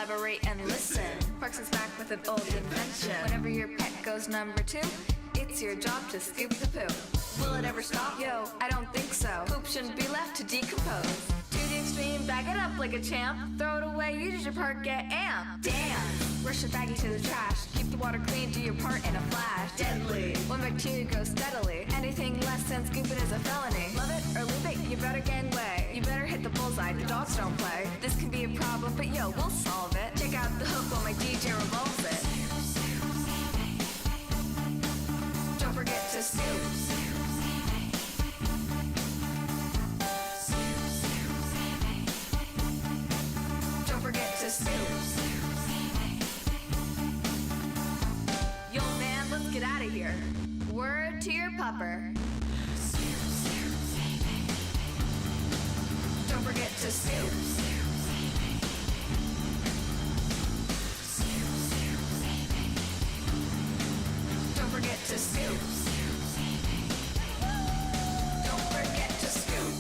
collaborate and listen. Parks is back with an old invention. Whenever your pet goes number 2, it's your job to scoop the poo. Will it ever stop? Yo, I don't think so. Poop shouldn't be left to decompose. To the extreme, bag it up like a champ. Throw it away, use your part, get amped. Damn! Rush your baggie to the trash. Keep the water clean, do your part in a flash. Deadly! When bacteria grows steadily. Anything less than scooping is a felony. Love it or leave it, you better gangway. You better hit the bullseye, the dogs don't play. This can be a problem, but yo, we'll solve it. Check out the hook while my DJ revolves it. Don't forget to scoop. Don't forget to scoop. Yo man, let's get out of here. Word to your pupper. Don't forget to scoop. Don't forget to scoop. Don't forget to scoop.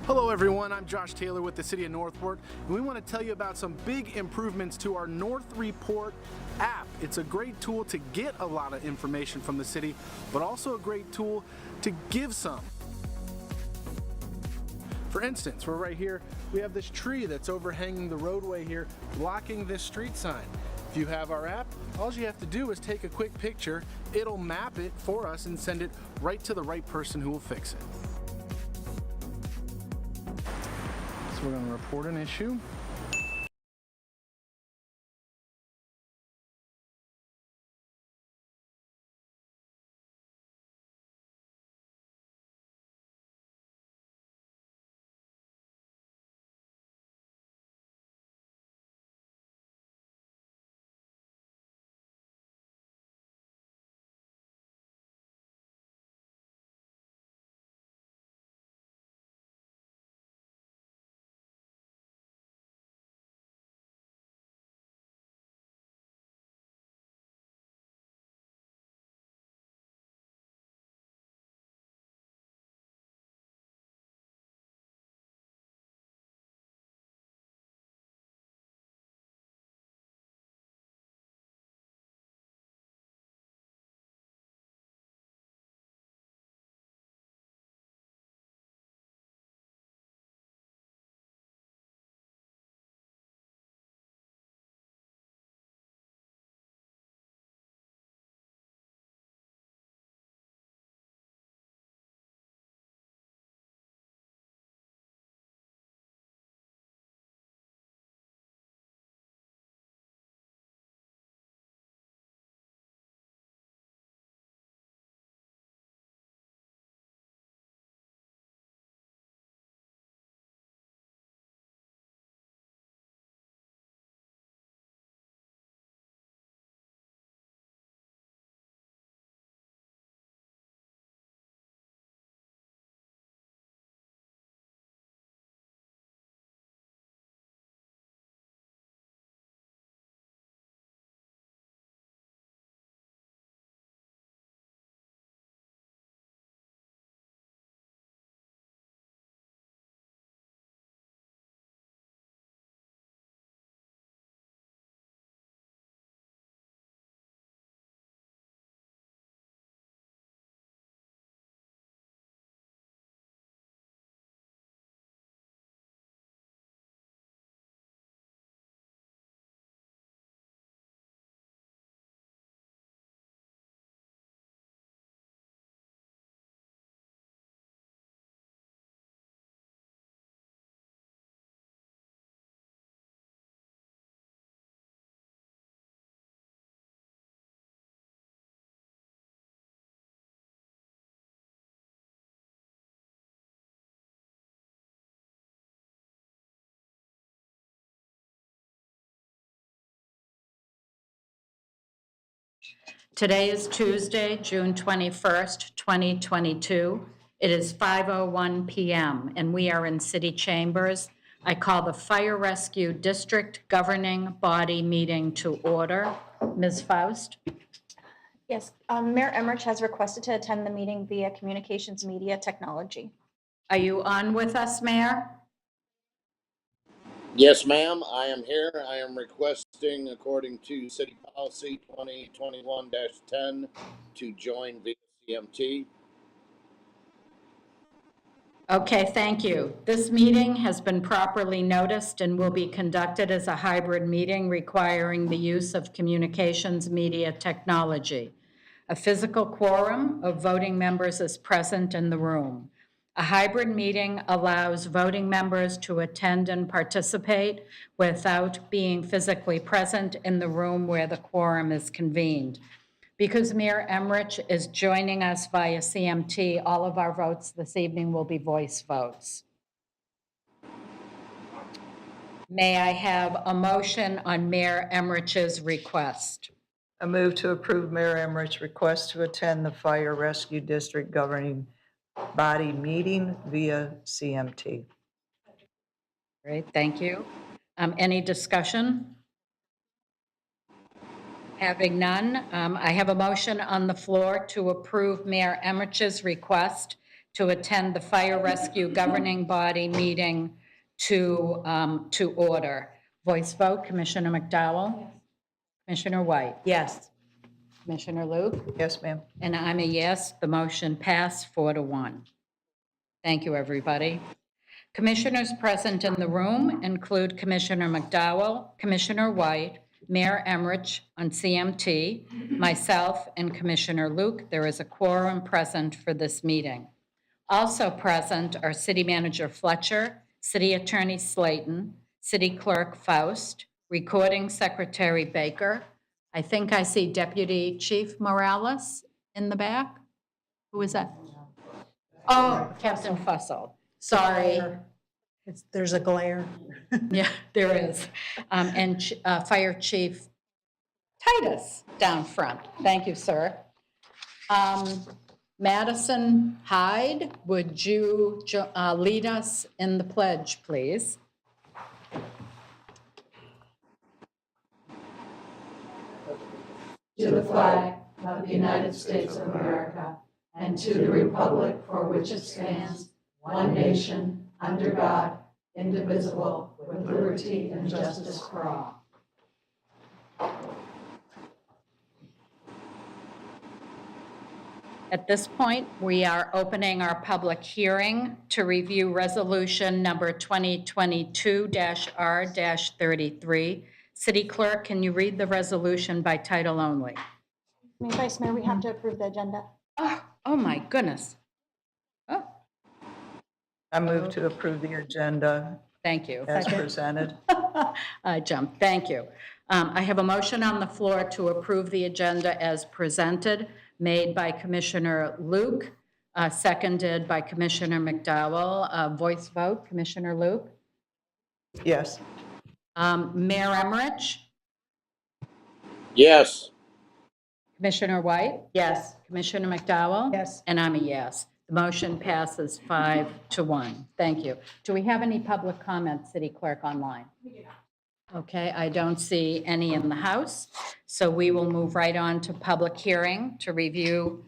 Hello everyone, I'm Josh Taylor with the City of Northport, and we want to tell you about some big improvements to our North Report app. It's a great tool to get a lot of information from the city, but also a great tool to give some. For instance, we're right here, we have this tree that's overhanging the roadway here, blocking this street sign. If you have our app, all you have to do is take a quick picture, it'll map it for us and send it right to the right person who will fix it. So we're going to report an issue. Today is Tuesday, June 21st, 2022. It is 5:01 p.m. and we are in City Chambers. I call the Fire Rescue District Governing Body meeting to order. Ms. Faust? Yes, Mayor Emmerich has requested to attend the meeting via communications media technology. Are you on with us, Mayor? Yes, ma'am, I am here. I am requesting, according to City Policy 2021-10, to join via CMT. Okay, thank you. This meeting has been properly noticed and will be conducted as a hybrid meeting requiring the use of communications media technology. A physical quorum of voting members is present in the room. A hybrid meeting allows voting members to attend and participate without being physically present in the room where the quorum is convened. Because Mayor Emmerich is joining us via CMT, all of our votes this evening will be voice votes. May I have a motion on Mayor Emmerich's request? I move to approve Mayor Emmerich's request to attend the Fire Rescue District Governing Body meeting via CMT. Great, thank you. Any discussion? Having none, I have a motion on the floor to approve Mayor Emmerich's request to attend the Fire Rescue Governing Body meeting to order. Voice vote, Commissioner McDowell? Commissioner White? Yes. Commissioner Luke? Yes, ma'am. And I'm a yes. The motion passed 4-1. Thank you, everybody. Commissioners present in the room include Commissioner McDowell, Commissioner White, Mayor Emmerich on CMT, myself, and Commissioner Luke. There is a quorum present for this meeting. Also present are City Manager Fletcher, City Attorney Slayton, City Clerk Faust, Recording Secretary Baker. I think I see Deputy Chief Morales in the back. Who is that? Oh, Captain Fussell. Sorry. There's a glare. Yeah, there is. And Fire Chief Titus down front. Thank you, sir. Madison Hyde, would you lead us in the pledge, please? To the flag of the United States of America and to the republic for which it stands, one nation, under God, indivisible, with liberty and justice for all. At this point, we are opening our public hearing to review resolution number 2022-R-33. City Clerk, can you read the resolution by title only? Mayor Vice Mayor, we have to approve the agenda. Oh my goodness. Oh, I move to approve the agenda thank you. as presented. I jumped, thank you. I have a motion on the floor to approve the agenda as presented, made by Commissioner Luke, seconded by Commissioner McDowell. Voice vote, Commissioner Luke? Yes. Mayor Emmerich? Yes, Commissioner White? Yes. Commissioner McDowell? Yes. And I'm a yes. The motion passes 5-1. Thank you. Do we have any public comments, City Clerk, online? Okay, I don't see any in the House, so we will move right on to public hearing to review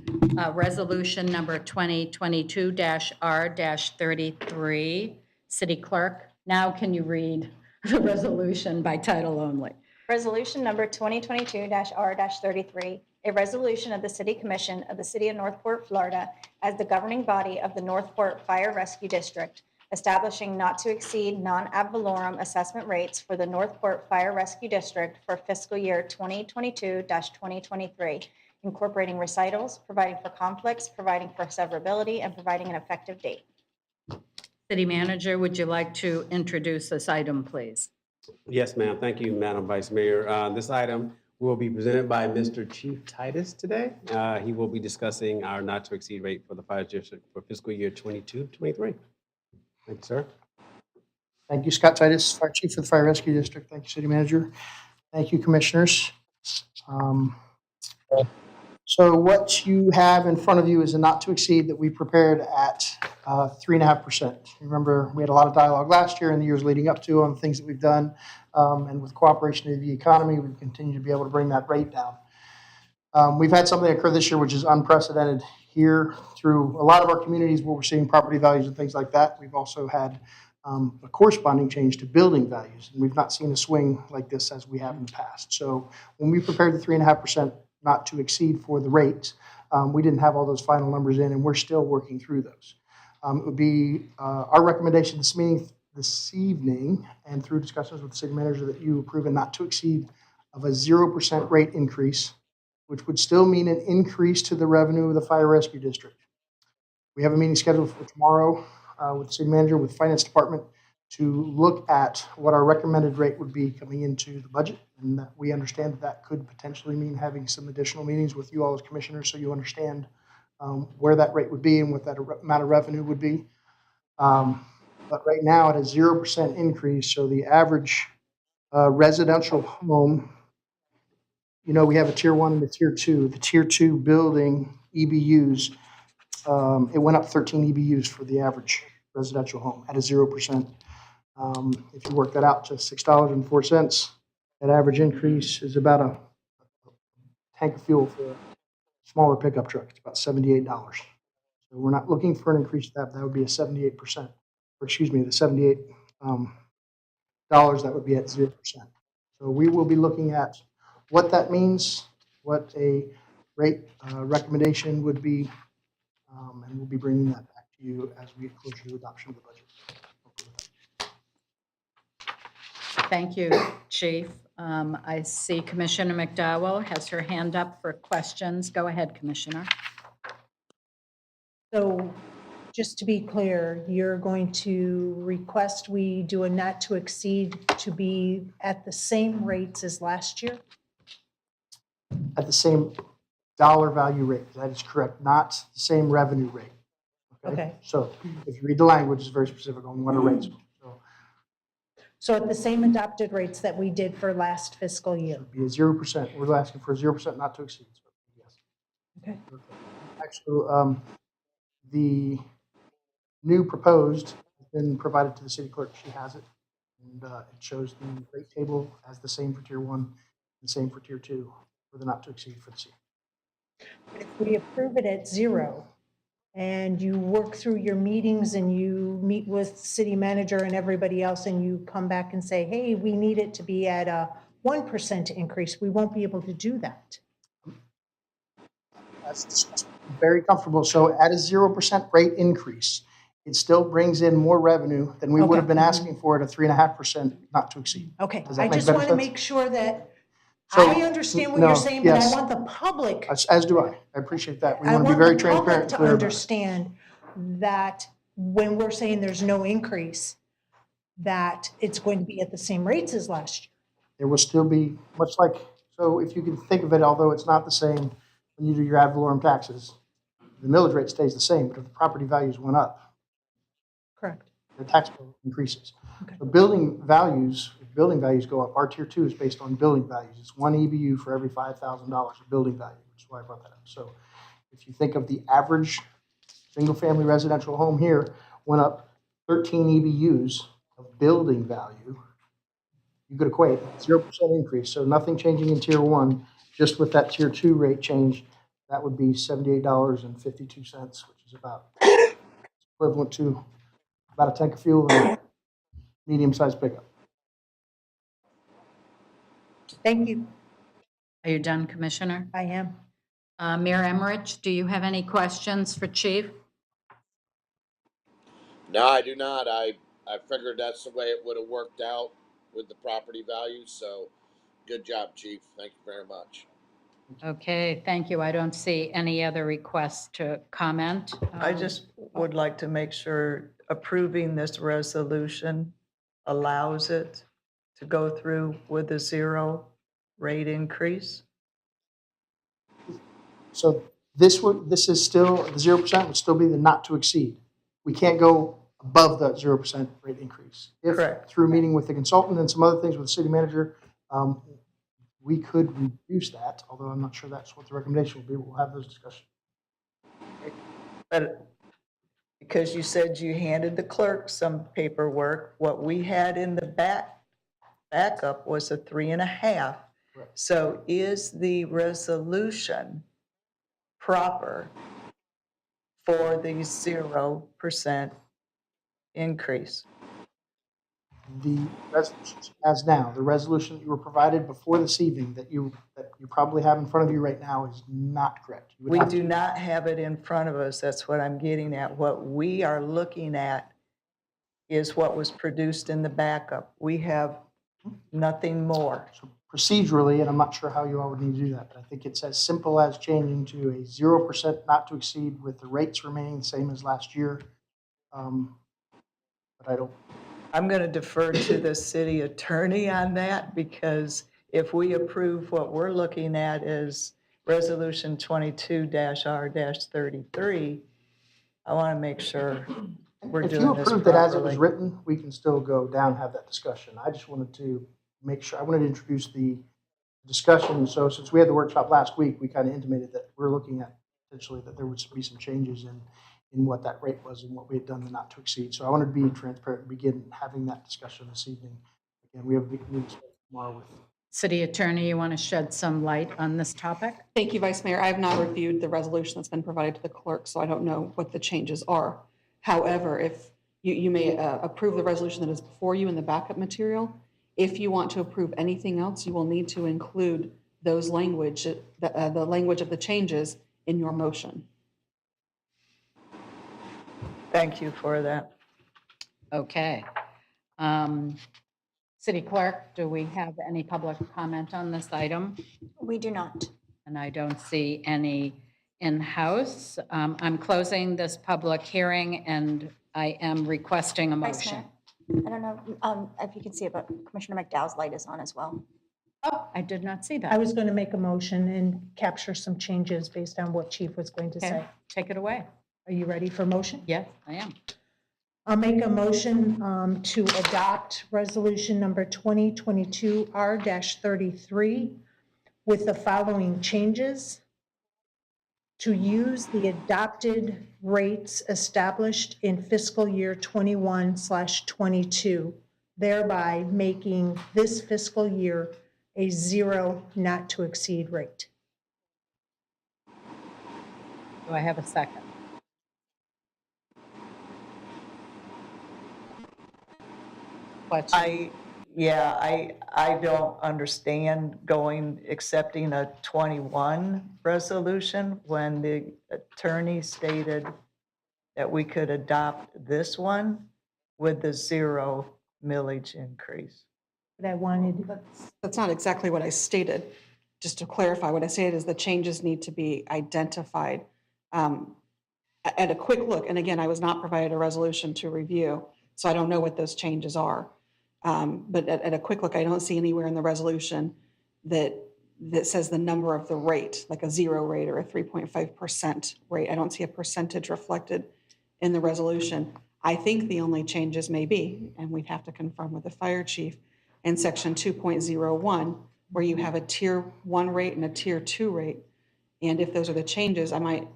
resolution number 2022-R-33. City Clerk, now can you read the resolution by title only? Resolution number 2022-R-33, a resolution of the City Commission of the City of Northport, Florida, as the governing body of the Northport Fire Rescue District, establishing not to exceed non-ad valorem assessment rates for the Northport Fire Rescue District for fiscal year 2022-2023, incorporating recitals, providing for conflicts, providing for severability, and providing an effective date. City Manager, would you like to introduce this item, please? Yes, ma'am. Thank you, Madam Vice Mayor. This item will be presented by Mr. Chief Titus today. He will be discussing our not-to-exceed rate for the fire district for fiscal year 22-23. Thank you, sir. Thank you, Scott Titus, Fire Chief for the Fire Rescue District. Thank you, City Manager. Thank you, Commissioners. So what you have in front of you is a not to exceed that we prepared at 3.5%. Remember, we had a lot of dialogue last year and the years leading up to on things that we've done. And with cooperation of the economy, we've continued to be able to bring that rate down. We've had something occur this year which is unprecedented here through a lot of our communities where we're seeing property values and things like that. We've also had a corresponding change to building values, and we've not seen a swing like this as we have in the past. So when we prepared the 3.5% not to exceed for the rates, we didn't have all those final numbers in, and we're still working through those. It would be our recommendation this evening and through discussions with the city manager that you approve a not to exceed of a 0% rate increase, which would still mean an increase to the revenue of the fire rescue district. We have a meeting scheduled for tomorrow with the city manager, with the finance department, to look at what our recommended rate would be coming into the budget. And that we understand that could potentially mean having some additional meetings with you all as commissioners so you understand where that rate would be and what that amount of revenue would be. But right now at a 0% increase, so the average residential home, we have a tier 1 and a tier 2. The tier 2 building EBUs, it went up 13 EBUs for the average residential home at a 0%. If you work that out to $6.04, that average increase is about a tank of fuel for a smaller pickup truck. It's about $78. So we're not looking for an increase to that. That would be a 78%, or excuse me, the $78 that would be at 0%. So we will be looking at what that means, what a rate recommendation would be, and we'll be bringing that back to you as we get closer to adoption of the budget. Thank you, Chief. I see Commissioner McDowell has her hand up for questions. Go ahead, Commissioner. So just to be clear, you're going to request we do a not to exceed to be at the same rates as last year? At the same dollar value rate, that is correct, not the same revenue rate. Okay. So if you read the language, it's very specific on what a rate's. So at the same adopted rates that we did for last fiscal year? Be a 0%. We're asking for a 0% not to exceed. So, yes. Okay. Actually, the new proposed has been provided to the city clerk. She has it. And it shows the rate table as the same for tier 1, the same for tier 2, for the not to exceed for the city. If we approve it at 0, and you work through your meetings and you meet with city manager and everybody else, and you come back and say, hey, we need it to be at a 1% increase, we won't be able to do that. That's very comfortable. So at a 0% rate increase, it still brings in more revenue than we would have been asking for at a 3.5% not to exceed. Okay, Does that I make just better want to sense? make sure that So, I understand what no, you're saying, but I yes. want the public, As do I. I appreciate that. We I want to be want very the transparent public and to clear about it. understand that when we're saying there's no increase, that it's going to be at the same rates as last year. There will still be, much like, so if you can think of it, although it's not the same, when you do your ad valorem taxes, the millage rate stays the same, but if the property values went up, Correct. the tax bill increases. Okay. So building values, if building values go up, our tier 2 is based on building values. It's 1 EBU for every $5,000 of building value, which is why I brought that up. So if you think of the average single-family residential home here went up 13 EBUs of building value, you could equate 0% increase. So nothing changing in tier 1, just with that tier 2 rate change, that would be $78.52, which is about equivalent to about a tank of fuel and a medium-sized pickup. Thank you. Are you done, Commissioner? I am. Mayor Emmerich, do you have any questions for Chief? No, I do not. I figured that's the way it would have worked out with the property values. So good job, Chief. Thank you very much. Okay, thank you. I don't see any other requests to comment. I just would like to make sure approving this resolution allows it to go through with a 0 rate increase. So this is still, the 0% would still be the not to exceed. We can't go above the 0% rate increase. If Correct. through meeting with the consultant and some other things with the city manager, we could reduce that, although I'm not sure that's what the recommendation will be. We'll have those discussions. But because you said you handed the clerk some paperwork, what we had in the backup was a 3.5. So is the resolution proper for the 0% increase? The resolution as now, the resolution that you were provided before this evening that you probably have in front of you right now is not correct. You would We have do to- not have it in front of us. That's what I'm getting at. What we are looking at is what was produced in the backup. We have nothing more. So procedurally, and I'm not sure how you all would need to do that, but I think it's as simple as changing to a 0% not to exceed with the rates remaining the same as last year. But I don't, I'm going to defer to the city attorney on that, because if we approve what we're looking at is Resolution 22-R-33, I want to make sure we're if you doing this approved it as it was properly. written, we can still go down and have that discussion. I just wanted to make sure, I wanted to introduce the discussion. So since we had the workshop last week, we kind of intimated that we're looking at potentially that there would be some changes in what that rate was and what we had done to not to exceed. So I wanted to be transparent and begin having that discussion this evening. Again, we have a meeting tomorrow with. City Attorney, you want to shed some light on this topic? Thank you, Vice Mayor. I have not reviewed the resolution that's been provided to the clerk, so I don't know what the changes are. However, if you may approve the resolution that is before you in the backup material, if you want to approve anything else, you will need to include those language, the language of the changes in your motion. Thank you for that. Okay. City Clerk, do we have any public comment on this item? We do not. And I don't see any in-house. I'm closing this public hearing, and I am requesting a Vice motion. Mayor, I don't know if you can see it, but Commissioner McDowell's light is on as well. Oh, I did not see I that. was going to make a motion and capture some changes based on what Chief was going to Okay, say. take it away. Are you ready for motion? Yes, I am. I'll make a motion to adopt resolution number 2022-R-33 with the following changes. To use the adopted rates established in fiscal year 21/22, thereby making this fiscal year a 0 not to exceed rate. Do I have a second? Question? I don't understand accepting a 21 resolution when the attorney stated that we could adopt this one with the 0 millage increase. But I wanted, That's not exactly what I stated. Just to clarify, what I stated is the changes need to be identified. At a quick look, and again, I was not provided a resolution to review, so I don't know what those changes are. But at a quick look, I don't see anywhere in the resolution that says the number of the rate, like a 0 rate or a 3.5% rate. I don't see a percentage reflected in the resolution. I think the only changes may be, and we'd have to confirm with the fire chief, in section 2.01, where you have a tier 1 rate and a tier 2 rate. And if those are the changes, I might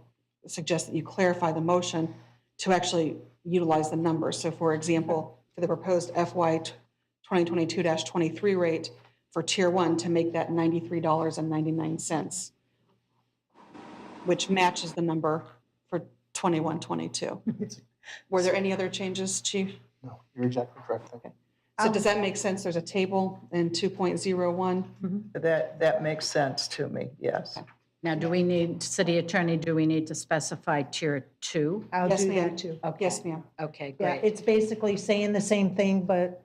suggest that you clarify the motion to actually utilize the numbers. So for example, for the proposed FY 2022-23 rate for tier 1, to make that $93.99, which matches the number for 21-22. Were there any other changes, Chief? No, you're exactly correct. Thank you. So does that make sense? There's a table in 2.01. That makes sense to me, yes. Now, do we need, City Attorney, do we need to specify tier 2? I'll Yes, do ma'am. that too. Okay. Yes, ma'am. Okay, Yeah, great. it's basically saying the same thing, but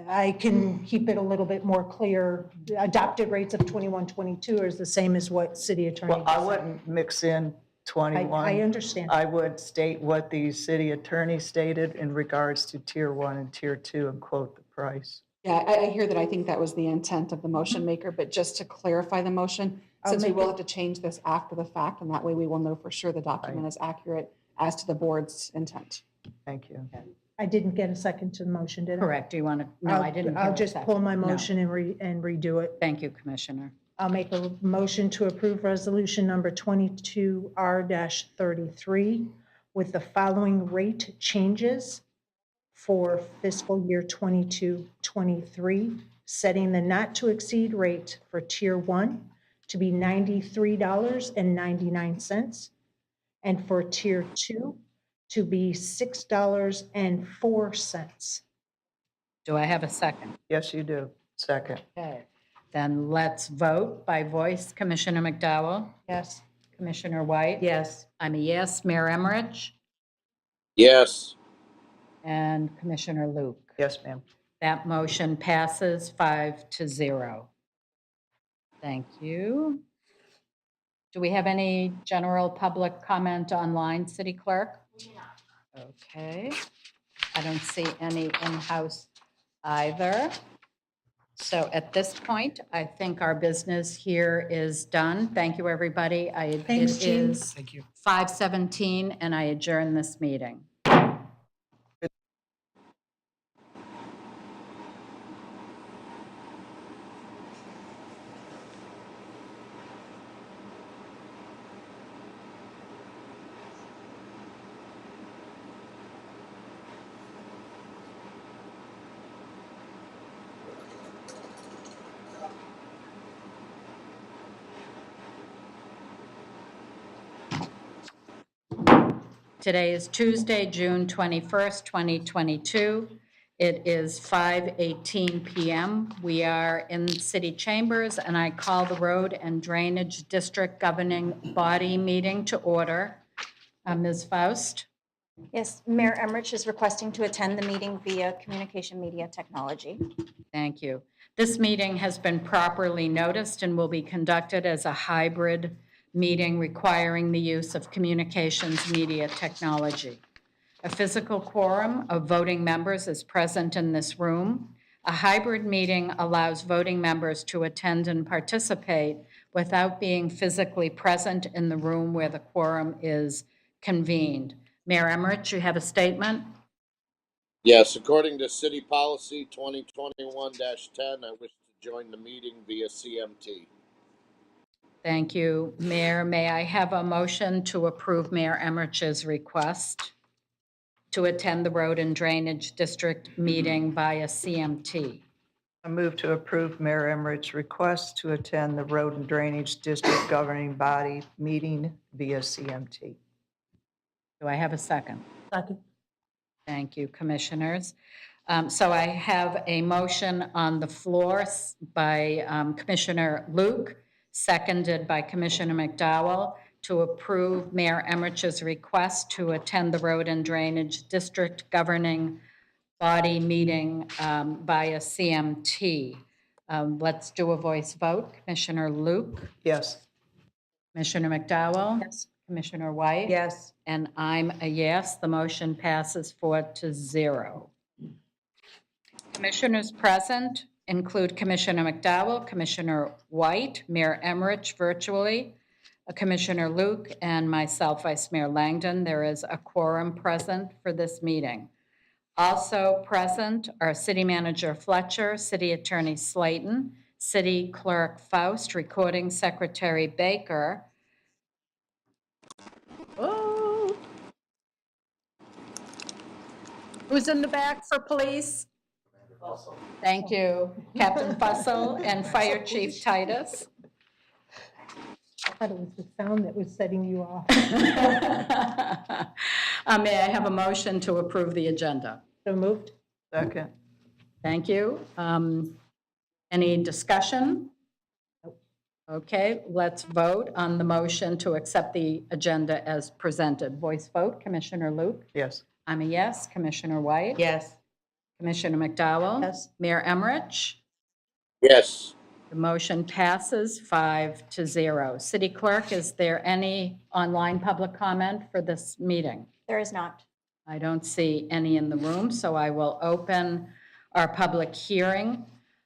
I can keep it a little bit more clear. Adopted rates of 21-22 is the same as what city attorney Well, I just said. wouldn't mix in 21. I understand. I would state what the city attorney stated in regards to tier 1 and tier 2 and quote the price. Yeah, I hear that. I think that was the intent of the motion maker, but just to clarify the motion, I'll since we make will it- have to change this after the fact, and that way we will know for sure the document is accurate as to the board's intent. Thank you. I didn't get a second to the motion, did I? Correct. Do you want to? No, I didn't. I'll hear a just second. pull my No. motion and redo it. Thank you, Commissioner. I'll make a motion to approve resolution number 22-R-33 with the following rate changes for fiscal year 22-23, setting the not-to-exceed rate for Tier 1 to be $93.99, and for Tier 2 to be $6.04. Do I have a second? Yes, you do. Second. Okay, then let's vote by voice. Commissioner McDowell? Yes. Commissioner White? Yes. I'm a yes. Mayor Emmerich? Yes. And Commissioner Luke? Yes, ma'am. That motion passes 5-0. Thank you. Do we have any general public comment online, City Clerk? Okay. I don't see any in-house either. So at this point, I think our business here is done. Thank you, everybody. Thanks, It Jean. is Thank you. 5:17, and I adjourn this meeting. Today is Tuesday, June 21st, 2022. It is 5:18 PM. We are in city chambers, and I call the Road and Drainage District Governing Body meeting to order. Ms. Faust? Yes, Mayor Emmerich is requesting to attend the meeting via communication media technology. Thank you. This meeting has been properly noticed and will be conducted as a hybrid meeting requiring the use of communications media technology. A physical quorum of voting members is present in this room. A hybrid meeting allows voting members to attend and participate without being physically present in the room where the quorum is convened. Mayor Emmerich, you have a statement? Yes, according to City Policy 2021-10, I wish to join the meeting via CMT. Thank you, Mayor. May I have a motion to approve Mayor Emmerich's request to attend the Road and Drainage District meeting via CMT? I move to approve Mayor Emmerich's request to attend the Road and Drainage District Governing Body meeting via CMT. Do I have a second? Second. Thank you, Commissioners. So I have a motion on the floor by Commissioner Luke, seconded by Commissioner McDowell, to approve Mayor Emmerich's request to attend the Road and Drainage District Governing Body meeting via CMT. Let's do a voice vote. Commissioner Luke? Yes. Commissioner McDowell? Yes. Commissioner White? Yes. And I'm a yes. The motion passes 4-0. Commissioners present include Commissioner McDowell, Commissioner White, Mayor Emmerich virtually, Commissioner Luke, and myself, Vice Mayor Langdon. There is a quorum present for this meeting. Also present are City Manager Fletcher, City Attorney Slayton, City Clerk Faust, Recording Secretary Baker. Oh. Who's in the back for police? Thank you. Captain Fussell and Fire Chief Titus. I thought it was the sound that was setting you off. May I have a motion to approve the agenda? So moved? Second. Thank you. Any discussion? Okay, let's vote on the motion to accept the agenda as presented. Voice vote, Commissioner Luke? Yes. I'm a yes. Commissioner White? Yes. Commissioner McDowell? Yes. Mayor Emmerich? Yes. The motion passes 5-0. City Clerk, is there any online public comment for this meeting? There is not. I don't see any in the room, so I will open our public hearing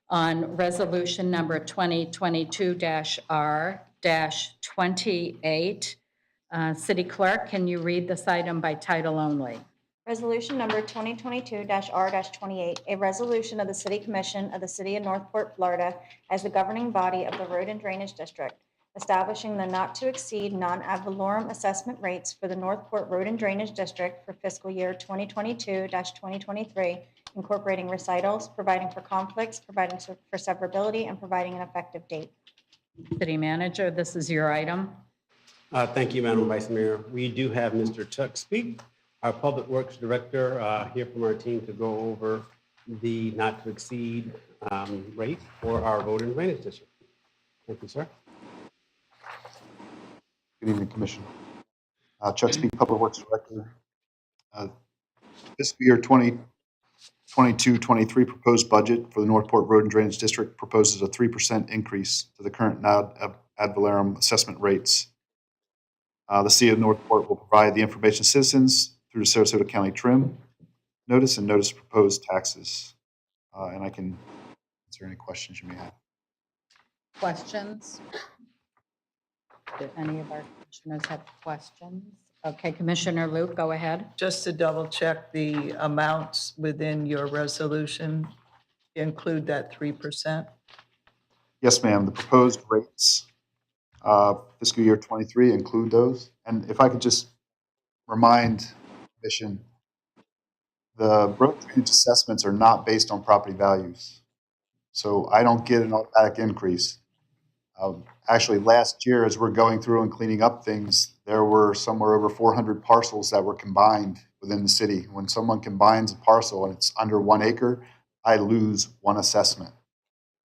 on resolution number 2022-R-28. City Clerk, can you read this item by title only? Resolution number 2022-R-28, a resolution of the City Commission of the City of Northport, Florida, as the governing body of the Road and Drainage District, establishing the not-to-exceed non-ad valorem assessment rates for the Northport Road and Drainage District for fiscal year 2022-2023, incorporating recitals, providing for conflicts, providing for severability, and providing an effective date. City Manager, this is your item. Thank you, Madam Vice Mayor. We do have Mr. Tuck Speak, our Public Works Director, here from our team to go over the not to exceed rate for our road and drainage district. Thank you, sir. Good evening, Commission. Chuck Speak, Public Works Director. Fiscal year 2022-23 proposed budget for the Northport Road and Drainage District proposes a 3% increase to the current ad valorem assessment rates. The City of Northport will provide the information to citizens through the Sarasota County TRIM notice and notice of proposed taxes. And I can answer any questions you may have. Questions? Do any of our commissioners have questions? Okay, Commissioner Luke, go ahead. Just to double check, the amounts within your resolution include that 3%? Yes, ma'am. The proposed rates, fiscal year 23 include those. And if I could just remind the Commission, the road drainage assessments are not based on property values. So I don't get an automatic increase. Actually, last year, as we're going through and cleaning up things, there were somewhere over 400 parcels that were combined within the city. When someone combines a parcel and it's under 1 acre, I lose 1 assessment.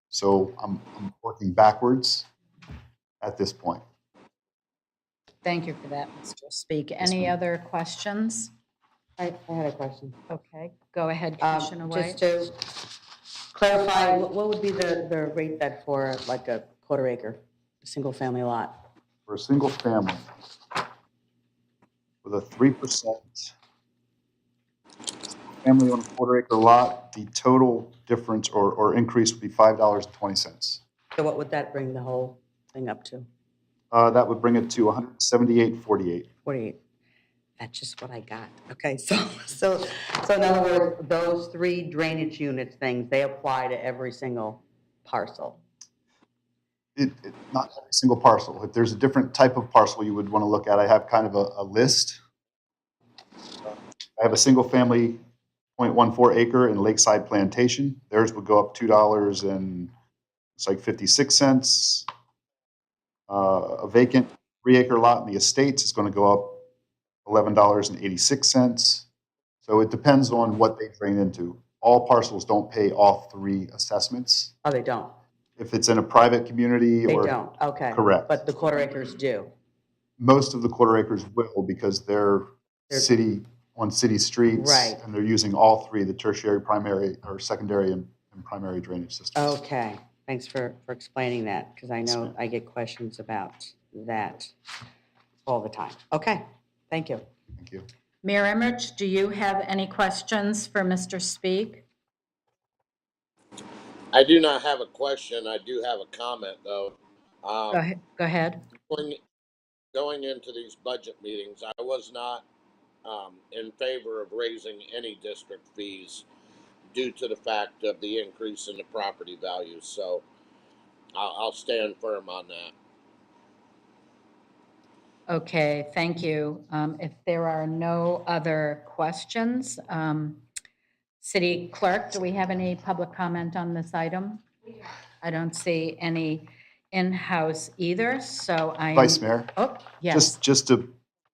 So I'm working backwards at this point. Thank you for that, Mr. Speak. Any other questions? I had a question. Okay, go ahead, Commissioner White. Just to clarify, what would be the rate that for like a quarter acre, a single family lot? For a single family, with a 3% family on a quarter acre lot, the total difference or increase would be $5.20. So what would that bring the whole thing up to? That would bring it to $178.48. 48. That's just what I got. Okay, so in other words, those 3 drainage units things, they apply to every single parcel. Not every single parcel. If there's a different type of parcel you would want to look at, I have kind of a list. I have a single family 0.14 acre in Lakeside Plantation. Theirs would go up $2 and it's like 56 cents. A vacant 3 acre lot in the Estates is going to go up $11.86. So it depends on what they drain into. All parcels don't pay all 3 assessments. Oh, they don't? If it's in a private community They or. don't, okay. Correct. But the quarter acres do? Most of the quarter acres will because they're on city streets. Right. And they're using all 3, the tertiary, primary, or secondary and primary drainage systems. Okay, thanks for explaining that, because I know I get questions about that all the time. Okay, thank you. Thank you. Mayor Emmerich, do you have any questions for Mr. Speak? I do not have a question. I do have a comment, though. Go ahead. Going into these budget meetings, I was not in favor of raising any district fees due to the fact of the increase in the property values. So I'll stand firm on that. Okay, thank you. If there are no other questions, City Clerk, do we have any public comment on this item? I don't see any in-house either, so I. Vice Mayor. Oh, yes. Just to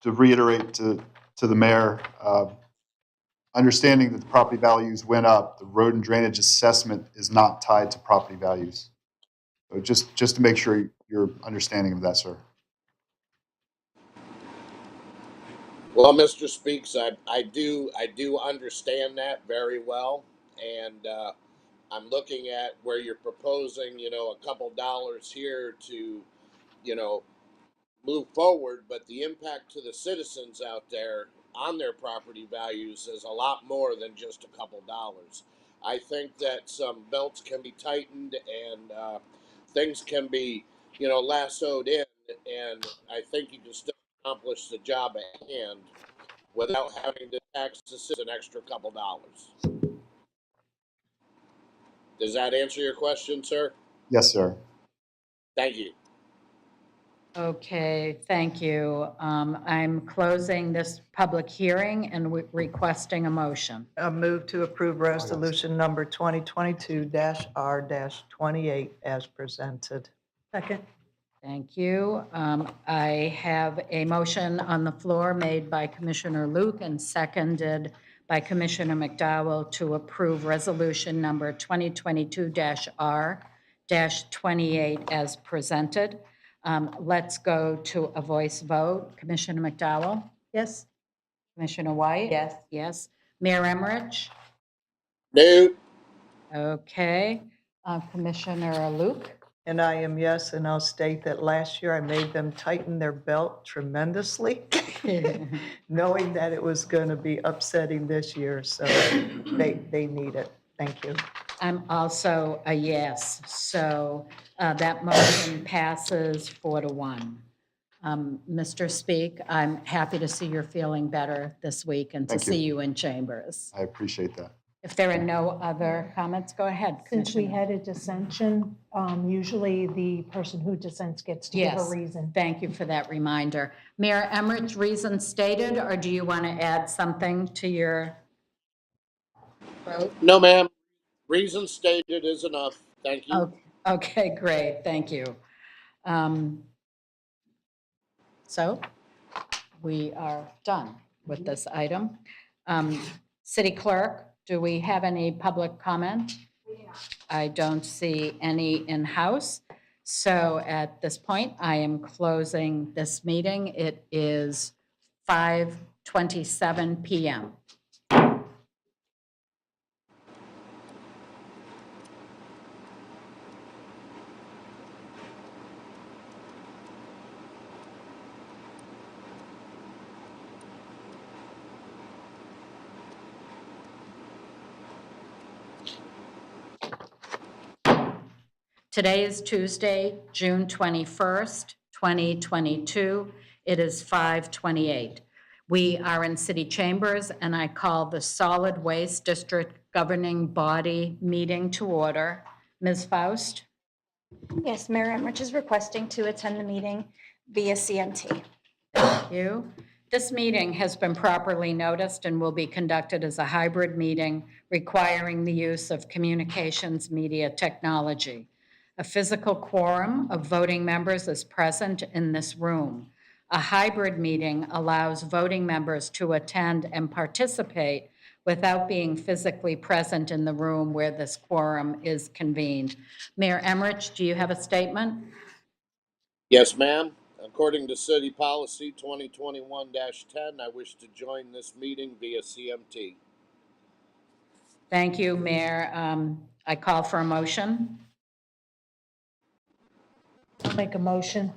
reiterate to the mayor, understanding that the property values went up, the road and drainage assessment is not tied to property values. So just to make sure you're understanding of that, sir. Well, Mr. Speaks, I do understand that very well, and I'm looking at where you're proposing, a couple dollars here to, move forward, but the impact to the citizens out there on their property values is a lot more than just a couple dollars. I think that some belts can be tightened and things can be, lassoed in, and I think you can still accomplish the job at hand without having to tax the citizens an extra couple dollars. Does that answer your question, sir? Yes, sir. Thank you. Okay, thank you. I'm closing this public hearing and requesting a motion. A move to approve resolution number 2022-R-28 as presented. Second. Thank you. I have a motion on the floor made by Commissioner Luke and seconded by Commissioner McDowell to approve resolution number 2022-R-28 as presented. Let's go to a voice vote. Commissioner McDowell? Yes? Commissioner White? Yes. Yes. Mayor Emmerich? No. Okay. Commissioner Luke? And I am yes, and I'll state that last year I made them tighten their belt tremendously, knowing that it was going to be upsetting this year, so they need it. Thank you. I'm also a yes, so that motion passes 4-1. Mr. Speak, I'm happy to see you're feeling better this week and to Thank you. see you in chambers. I appreciate that. If there are no other comments, go ahead, Since we Commissioner. had a dissension, usually the person who dissents gets to give a Yes. reason. Thank you for that reminder. Mayor Emmerich, reason stated, or do you want to add something to your vote? No, ma'am. Reason stated is enough. Thank you. Okay, great, thank you. So we are done with this item. City Clerk, do we have any public comment? I don't see any in-house. So at this point, I am closing this meeting. It is 5:27 PM. Today is Tuesday, June 21st, 2022. It is 5:28. We are in city chambers, and I call the Solid Waste District Governing Body meeting to order. Ms. Faust? Yes, Mayor Emmerich is requesting to attend the meeting via CMT. Thank you. This meeting has been properly noticed and will be conducted as a hybrid meeting requiring the use of communications media technology. A physical quorum of voting members is present in this room. A hybrid meeting allows voting members to attend and participate without being physically present in the room where this quorum is convened. Mayor Emmerich, do you have a statement? Yes, ma'am. According to City Policy 2021-10, I wish to join this meeting via CMT. Thank you, Mayor. I call for a motion. I'll make a motion.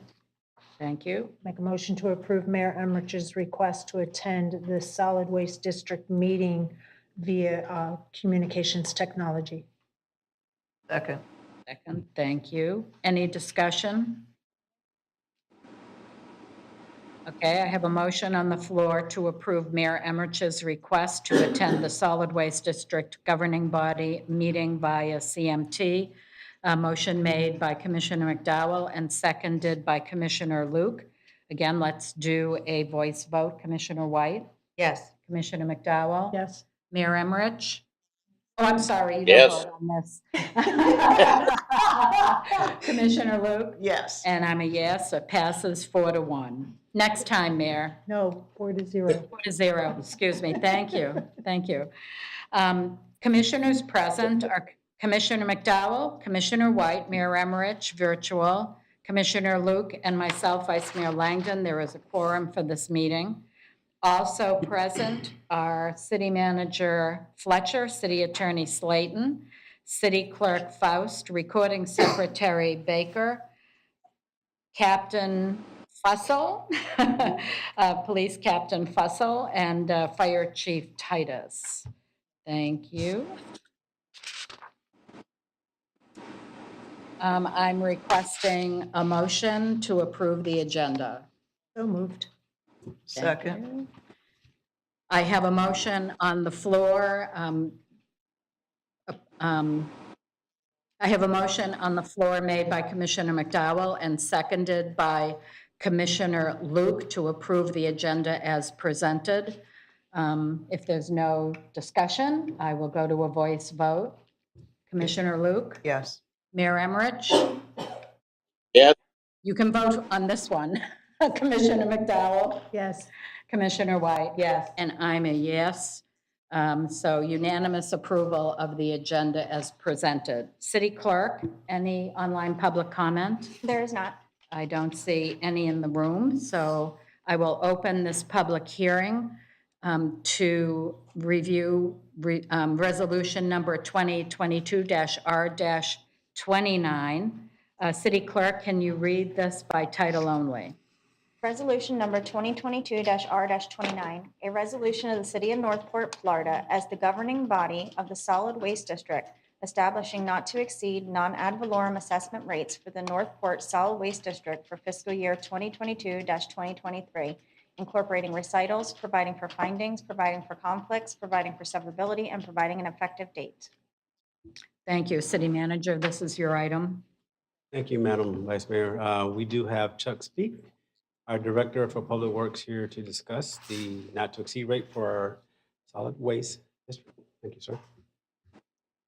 Thank you. Make a motion to approve Mayor Emmerich's request to attend the Solid Waste District meeting via communications technology. Second. Second, thank you. Any discussion? Okay, I have a motion on the floor to approve Mayor Emmerich's request to attend the Solid Waste District Governing Body meeting via CMT. A motion made by Commissioner McDowell and seconded by Commissioner Luke. Again, let's do a voice vote. Commissioner White? Yes. Commissioner McDowell? Yes. Mayor Emmerich? Oh, I'm sorry, you Yes. don't vote on this. Commissioner Luke? Yes. And I'm a yes, it passes 4-1. Next time, Mayor. No, 4-0. 4-0, excuse me, thank you, thank you. Commissioners present are Commissioner McDowell, Commissioner White, Mayor Emmerich, virtual, Commissioner Luke, and myself, Vice Mayor Langdon. There is a quorum for this meeting. Also present are City Manager Fletcher, City Attorney Slayton, City Clerk Faust, Recording Secretary Baker, Captain Fussell, Police Captain Fussell, and Fire Chief Titus. Thank you. I'm requesting a motion to approve the agenda. So moved. Thank Second. you. I have a motion on the floor. I have a motion on the floor made by Commissioner McDowell and seconded by Commissioner Luke to approve the agenda as presented. If there's no discussion, I will go to a voice vote. Commissioner Luke? Yes. Mayor Emmerich? Yes. You can vote on this one. Commissioner McDowell? Yes. Commissioner White? Yes. And I'm a yes. So unanimous approval of the agenda as presented. City Clerk, any online public comment? There is not. I don't see any in the room, so I will open this public hearing to review resolution number 2022-R-29. City Clerk, can you read this by title only? Resolution number 2022-R-29, a resolution of the City of Northport, Florida, as the governing body of the Solid Waste District, establishing not to exceed non-ad valorem assessment rates for the Northport Solid Waste District for fiscal year 2022-2023, incorporating recitals, providing for findings, providing for conflicts, providing for severability, and providing an effective date. Thank you. City Manager, this is your item. Thank you, Madam Vice Mayor. We do have Chuck Speak, our Director for Public Works, here to discuss the not-to-exceed rate for our solid waste district. Thank you, sir.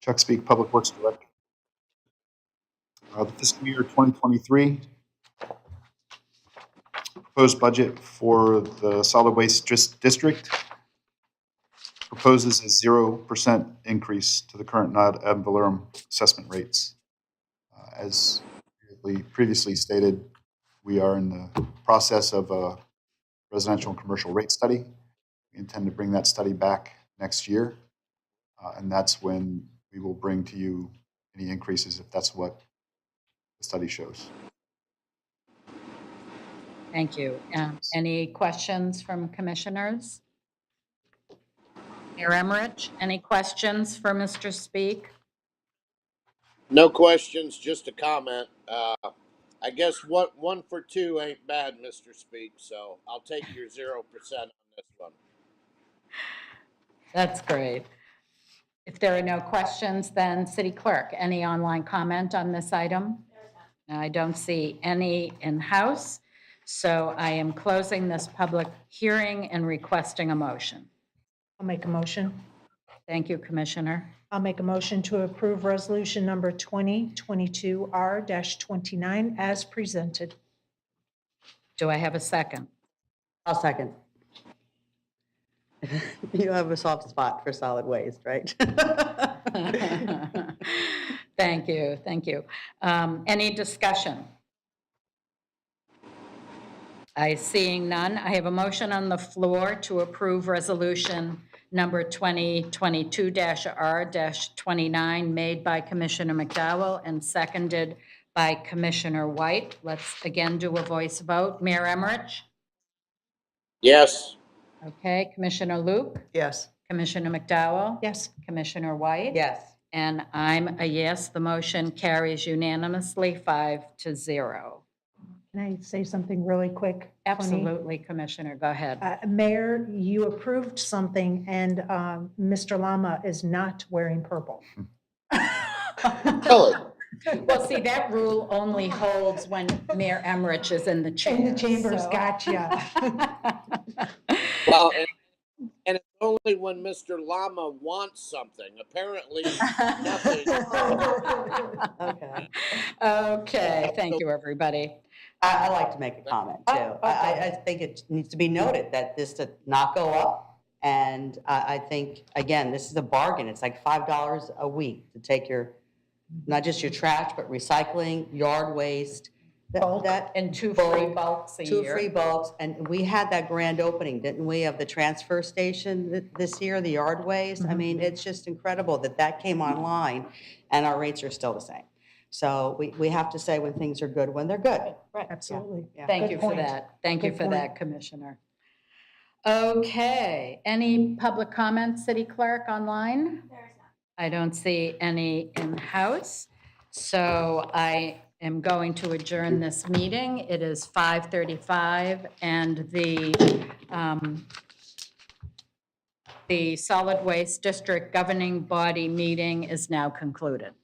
Chuck Speak, Public Works Director. The fiscal year 2023 proposed budget for the solid waste district proposes a 0% increase to the current ad valorem assessment rates. As previously stated, we are in the process of a residential and commercial rate study. We intend to bring that study back next year, and that's when we will bring to you any increases if that's what the study shows. Thank you. Any questions from commissioners? Mayor Emmerich, any questions for Mr. Speak? No questions, just a comment. I guess what 1 for 2 ain't bad, Mr. Speak. So I'll take your 0% on this one. That's great. If there are no questions, then City Clerk, any online comment on this item? I don't see any in-house, so I am closing this public hearing and requesting a motion. I'll make a motion. Thank you, Commissioner. I'll make a motion to approve resolution number 2022-R-29 as presented. Do I have a second? I'll second. You have a soft spot for solid waste, right? Thank you, thank you. Any discussion? Seeing none, I have a motion on the floor to approve resolution number 2022-R-29 made by Commissioner McDowell and seconded by Commissioner White. Let's again do a voice vote. Mayor Emmerich? Yes. Okay, Commissioner Luke? Yes. Commissioner McDowell? Yes. Commissioner White? Yes. And I'm a yes. The motion carries unanimously 5-0. Can I say something really quick? Tony? Absolutely, Commissioner, go ahead. Mayor, you approved something and Mr. Lama is not wearing purple. Really? Well, see, that rule only holds when Mayor Emmerich is in the chamber. In the chambers, so- gotcha. Well, and it's only when Mr. Lama wants something. Apparently, nothing. Okay. Okay, thank you, everybody. I like to make a comment too. I think it needs to be noted that this did not go up. And I think, again, this is a bargain. It's like $5 a week to take your, not just your trash, but recycling, yard waste. Bulk and 2 free bulks a 2 year. free bulks. And we had that grand opening, didn't we, of the transfer station this year, the yard waste? I mean, it's just incredible that that came online and our rates are still the same. So we have to say when things are good, when they're good. Right, absolutely. Yeah. Thank Good you for point. that. Thank you Good for that, point. Commissioner. Okay, any public comments, City Clerk, online? I don't see any in-house, so I am going to adjourn this meeting. It is 5:35, and the Solid Waste District Governing Body meeting is now concluded.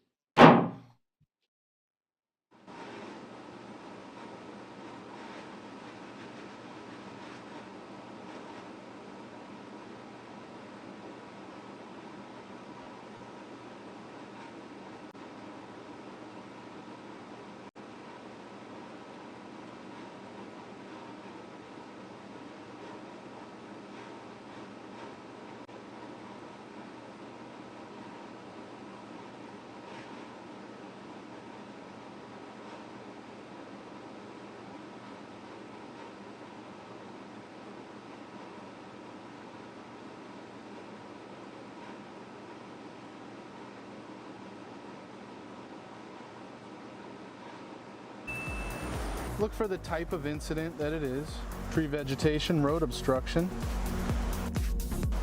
Look for the type of incident that it is. Tree vegetation, road obstruction.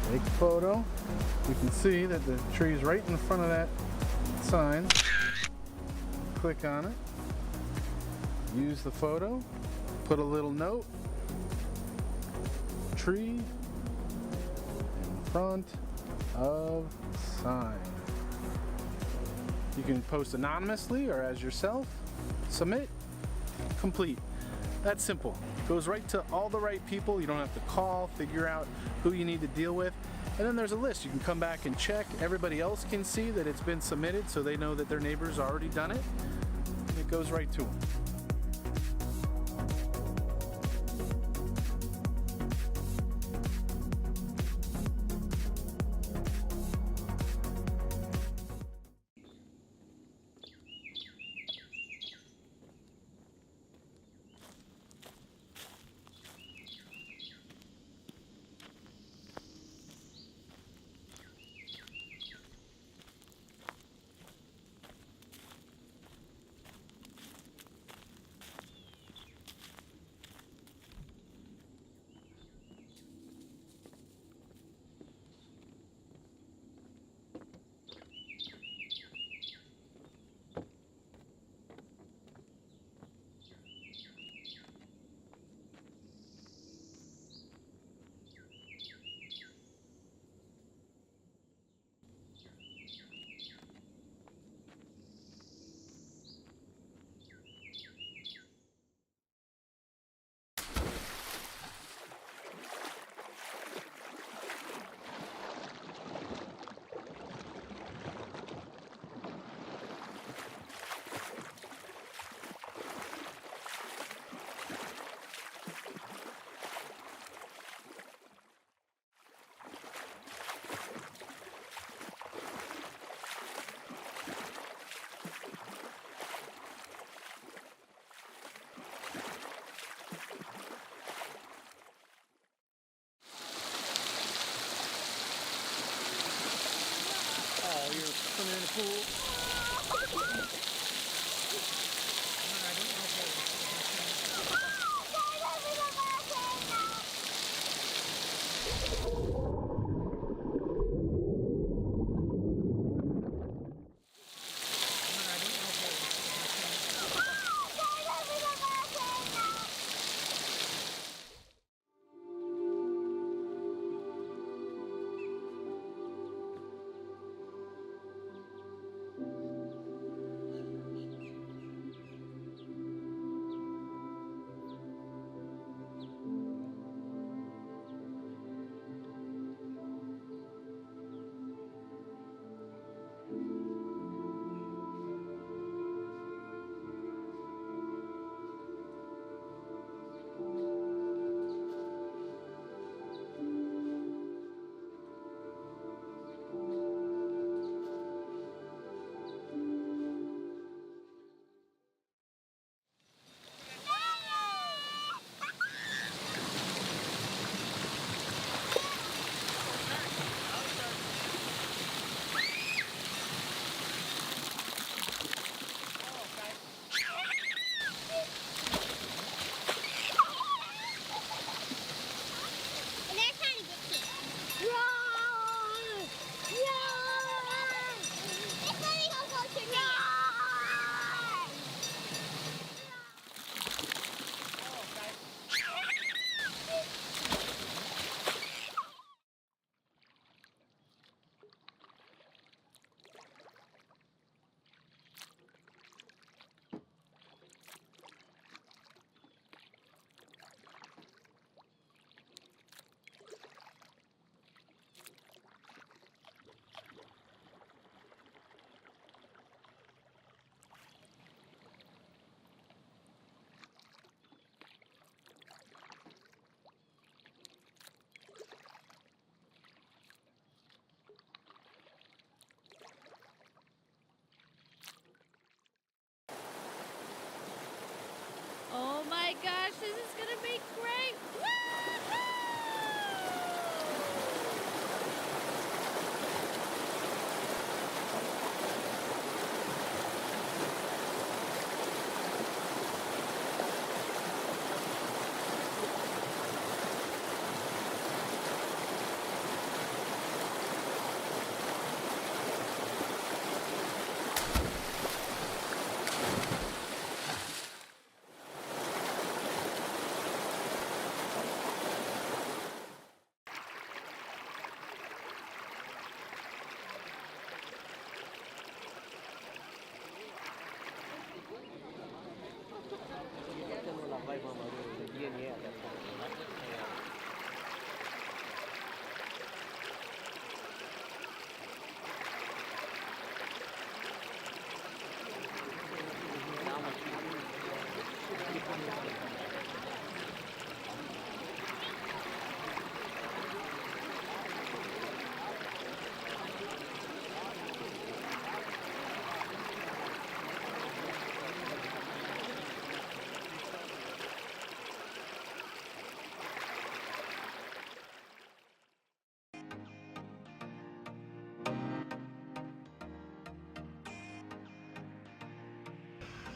Take a photo. You can see that the tree is right in front of that sign. Click on it. Use the photo. Put a little note. Tree in front of sign. You can post anonymously or as yourself. Submit. Complete. That's simple. Goes right to all the right people. You don't have to call, figure out who you need to deal with. And then there's a list. You can come back and check. Everybody else can see that it's been submitted so they know that their neighbor's already done it. And it goes right to them. Oh, you're swimming in the pool?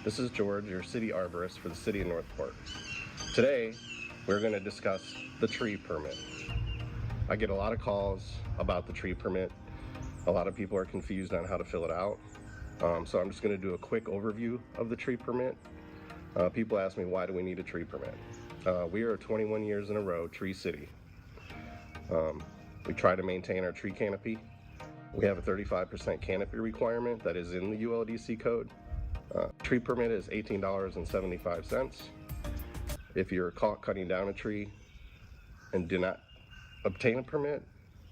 This is George, your city arborist for the city of Northport. Today, we're going to discuss the tree permit. I get a lot of calls about the tree permit. A lot of people are confused on how to fill it out. So I'm just going to do a quick overview of the tree permit. People ask me, why do we need a tree permit? We are 21 years in a row tree city. We try to maintain our tree canopy. We have a 35% canopy requirement that is in the ULDC code. Tree permit is $18.75. If you're caught cutting down a tree and do not obtain a permit,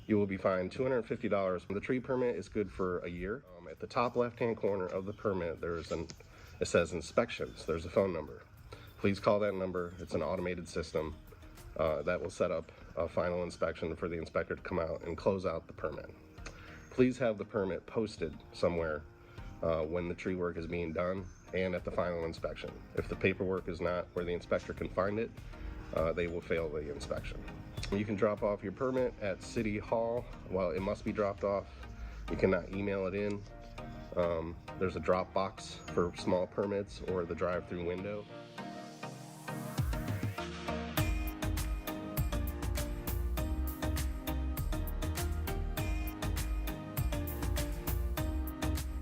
you will be fined $250. The tree permit is good for a year. At the top left-hand corner of the permit, it says inspections. There's a phone number. Please call that number. It's an automated system that will set up a final inspection for the inspector to come out and close out the permit. Please have the permit posted somewhere when the tree work is being done and at the final inspection. If the paperwork is not where the inspector can find it, they will fail the inspection. You can drop off your permit at City Hall. Well, it must be dropped off. You cannot email it in. There's a drop box for small permits or the drive-through window.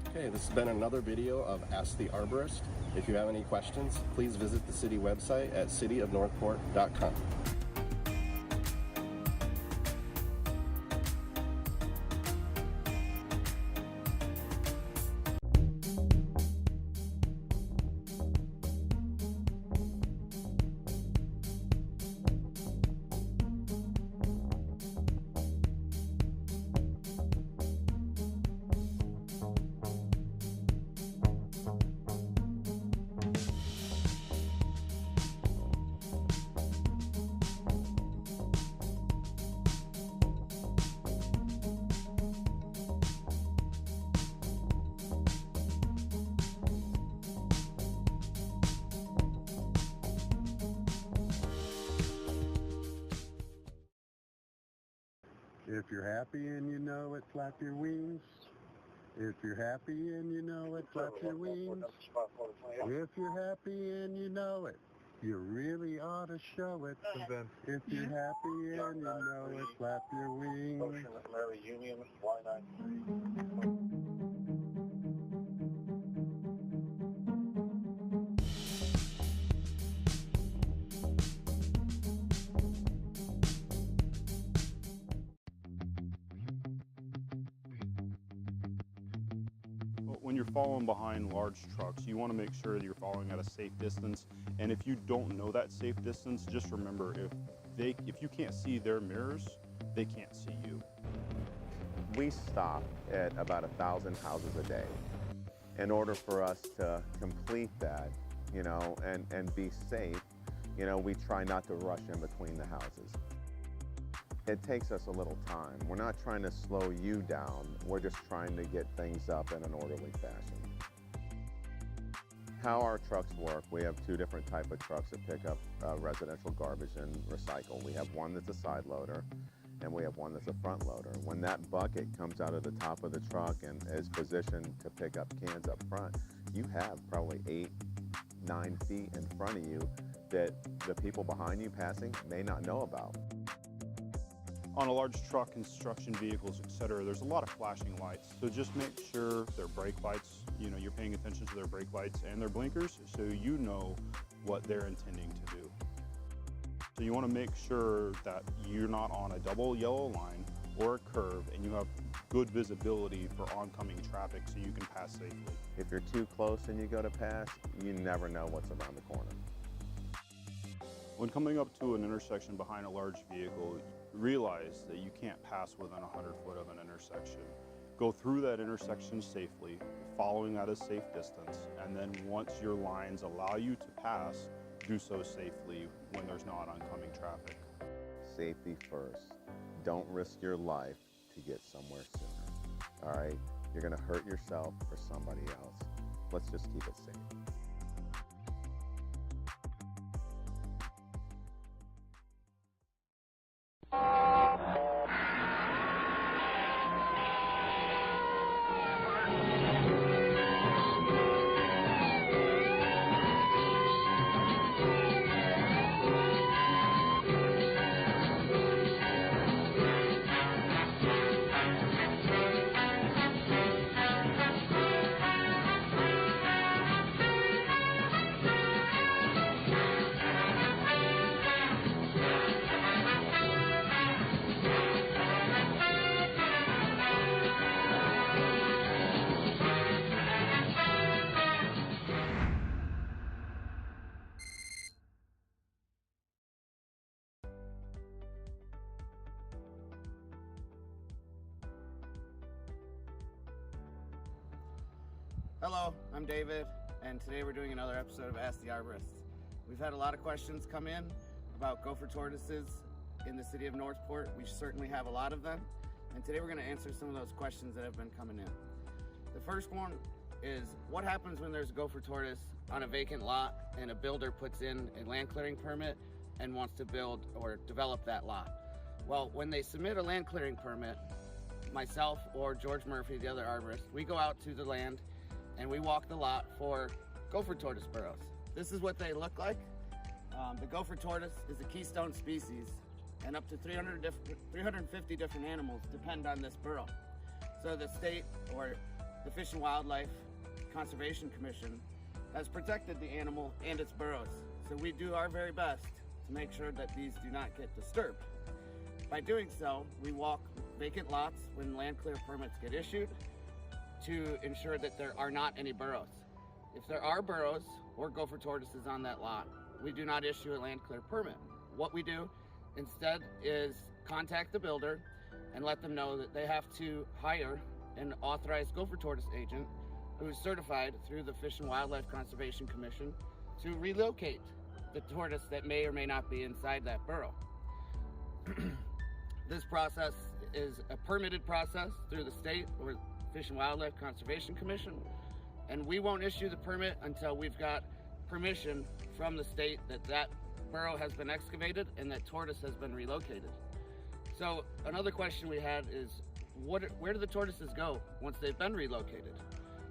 Okay, this has been another video of Ask the Arborist. If you have any questions, please visit the city website at cityofnorthport.com. If you're happy and you know it, flap your wings. If you're happy and you know it, flap your wings. If you're happy and you know it, you really ought to show it. If you're happy and you know it, flap your wings. When you're following behind large trucks, you want to make sure that you're following at a safe distance. And if you don't know that safe distance, just remember, if you can't see their mirrors, they can't see you. We stop at about 1,000 houses a day. In order for us to complete that, and be safe, we try not to rush in between the houses. It takes us a little time. We're not trying to slow you down. We're just trying to get things up in an orderly fashion. How our trucks work, we have two different types of trucks that pick up residential garbage and recycle. We have one that's a side loader, and we have one that's a front loader. When that bucket comes out of the top of the truck and is positioned to pick up cans up front, you have probably 8-9 feet in front of you that the people behind you passing may not know about. On a large truck, construction vehicles, etc., there's a lot of flashing lights. So just make sure their brake lights, you're paying attention to their brake lights and their blinkers so you know what they're intending to do. So you want to make sure that you're not on a double yellow line or a curve and you have good visibility for oncoming traffic so you can pass safely. If you're too close and you go to pass, you never know what's around the corner. When coming up to an intersection behind a large vehicle, realize that you can't pass within 100 foot of an intersection. Go through that intersection safely, following at a safe distance, and then once your lines allow you to pass, do so safely when there's not oncoming traffic. Safety first. Don't risk your life to get somewhere sooner. All right? You're gonna hurt yourself or somebody else. Let's just keep it safe. Hello, I'm David, and today we're doing another episode of Ask the Arborist. We've had a lot of questions come in about gopher tortoises in the city of Northport. We certainly have a lot of them, and today we're going to answer some of those questions that have been coming in. The first one is, what happens when there's a gopher tortoise on a vacant lot and a builder puts in a land clearing permit and wants to build or develop that lot? Well, when they submit a land clearing permit, myself or George Murphy, the other arborist, we go out to the land and we walk the lot for gopher tortoise burrows. This is what they look like. The gopher tortoise is a keystone species, and up to 350 different animals depend on this burrow. So the state, or the Fish and Wildlife Conservation Commission, has protected the animal and its burrows. So we do our very best to make sure that these do not get disturbed. By doing so, we walk vacant lots when land clear permits get issued to ensure that there are not any burrows. If there are burrows or gopher tortoises on that lot, we do not issue a land clear permit. What we do instead is contact the builder and let them know that they have to hire an authorized gopher tortoise agent who is certified through the Fish and Wildlife Conservation Commission to relocate the tortoise that may or may not be inside that burrow. This process is a permitted process through the state or Fish and Wildlife Conservation Commission, and we won't issue the permit until we've got permission from the state that that burrow has been excavated and that tortoise has been relocated. So another question we had is, where do the tortoises go once they've been relocated?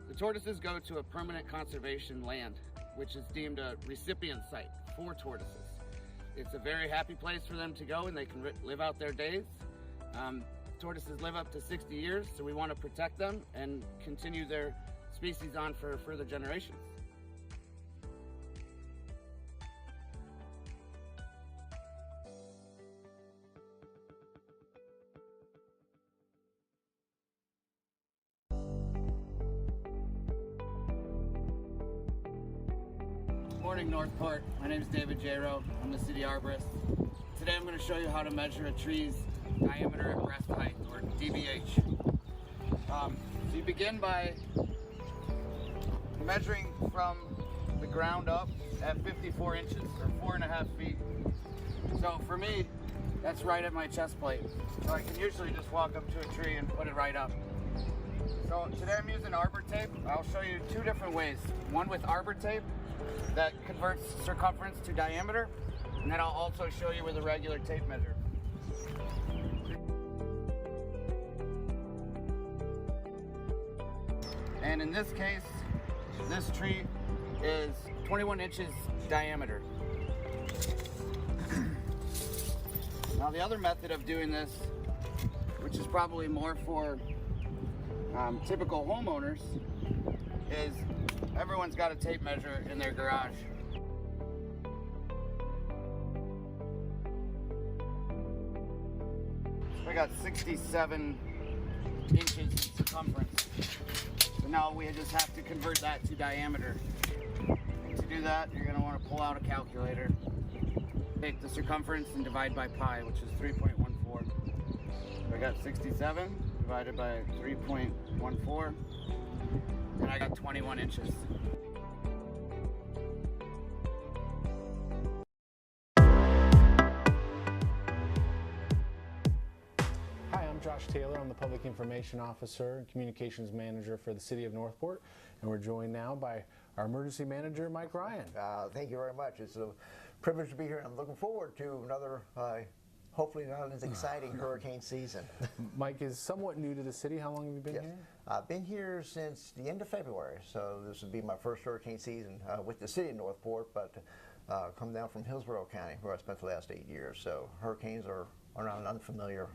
The tortoises go to a permanent conservation land, which is deemed a recipient site for tortoises. It's a very happy place for them to go, and they can live out their days. Tortoises live up to 60 years, so we want to protect them and continue their species on for further generations. Good morning, Northport. My name is David Jaro. I'm the city arborist. Today I'm going to show you how to measure a tree's diameter at breast height, or DBH. So you begin by measuring from the ground up at 54 inches, or 4.5 feet. So for me, that's right at my chest plate. So I can usually just walk up to a tree and put it right up. So today I'm using arbor tape. I'll show you two different ways. One with arbor tape that converts circumference to diameter, and then I'll also show you with a regular tape measure. And in this case, this tree is 21 inches diameter. Now the other method of doing this, which is probably more for typical homeowners, is everyone's got a tape measure in their garage. I got 67 inches circumference. So now we just have to convert that to diameter. And to do that, you're going to want to pull out a calculator. Take the circumference and divide by pi, which is 3.14. So I got 67 divided by 3.14, and I got 21 inches. I'm Josh Taylor. I'm the Public Information Officer and Communications Manager for the City of Northport, and we're joined now by our Emergency Manager, Mike Ryan. Thank you very much. It's a privilege to be here. I'm looking forward to another, hopefully not as exciting hurricane season. Mike is somewhat new to the city. How long have you been here? I've been here since the end of February, so this will be my first hurricane season with the City of Northport, but come down from Hillsborough County, where I spent the last 8 years. So hurricanes are not an unfamiliar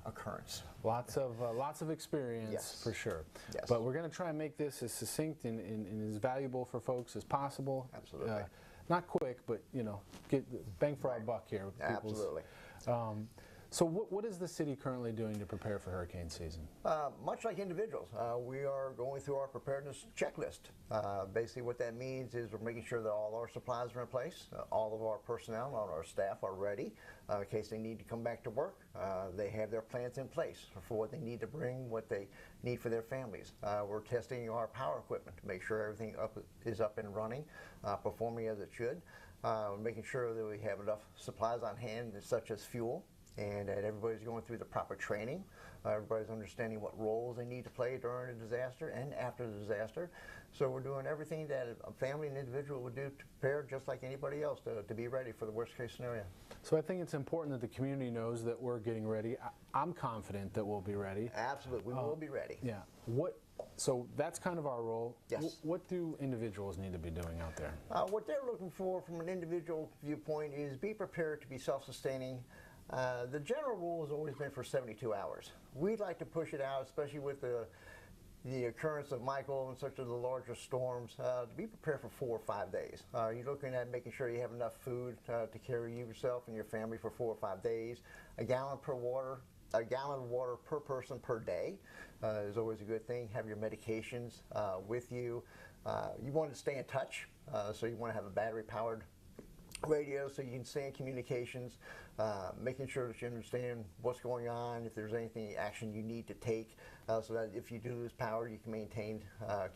occurrence. Lots of experience, yes, for sure. Yes. But we're going to try and make this as succinct and as valuable for folks as possible. Absolutely. Not quick, but get bang for our buck here. Absolutely. So what is the city currently doing to prepare for hurricane season? Much like individuals, we are going through our preparedness checklist. Basically what that means is we're making sure that all our supplies are in place, all of our personnel, all our staff are ready in case they need to come back to work. They have their plans in place for what they need to bring, what they need for their families. We're testing our power equipment to make sure everything is up and running, performing as it should. Making sure that we have enough supplies on hand, such as fuel, and that everybody's going through the proper training. Everybody's understanding what roles they need to play during a disaster and after the disaster. So we're doing everything that a family and individual would do to prepare just like anybody else to be ready for the worst case scenario. So I think it's important that the community knows that we're getting ready. I'm confident that we'll be ready. Absolutely, we will be ready. Yeah. So that's kind of our role. Yes. What do individuals need to be doing out there? What they're looking for from an individual viewpoint is be prepared to be self-sustaining. The general rule has always been for 72 hours. We'd like to push it out, especially with the occurrence of Michael and such of the larger storms, to be prepared for 4 or 5 days. You're looking at making sure you have enough food to carry you, yourself and your family for 4 or 5 days. A gallon of water per person per day is always a good thing. Have your medications with you. You want to stay in touch, so you want to have a battery-powered radio so you can stay in communications, making sure that you understand what's going on, if there's anything action you need to take, so that if you do lose power, you can maintain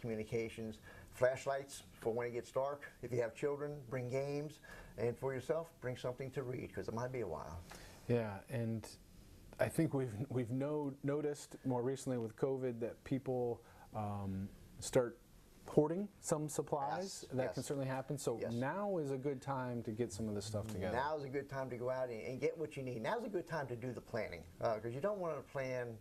communications. Flashlights for when it gets dark. If you have children, bring games, and for yourself, bring something to read, because it might be a while. Yeah, and I think we've noticed more recently with COVID that people start hoarding some supplies. That can certainly happen. So now is a good time to get some of this stuff together. Now is a good time to go out and get what you need. Now is a good time to do the planning, because you don't want to plan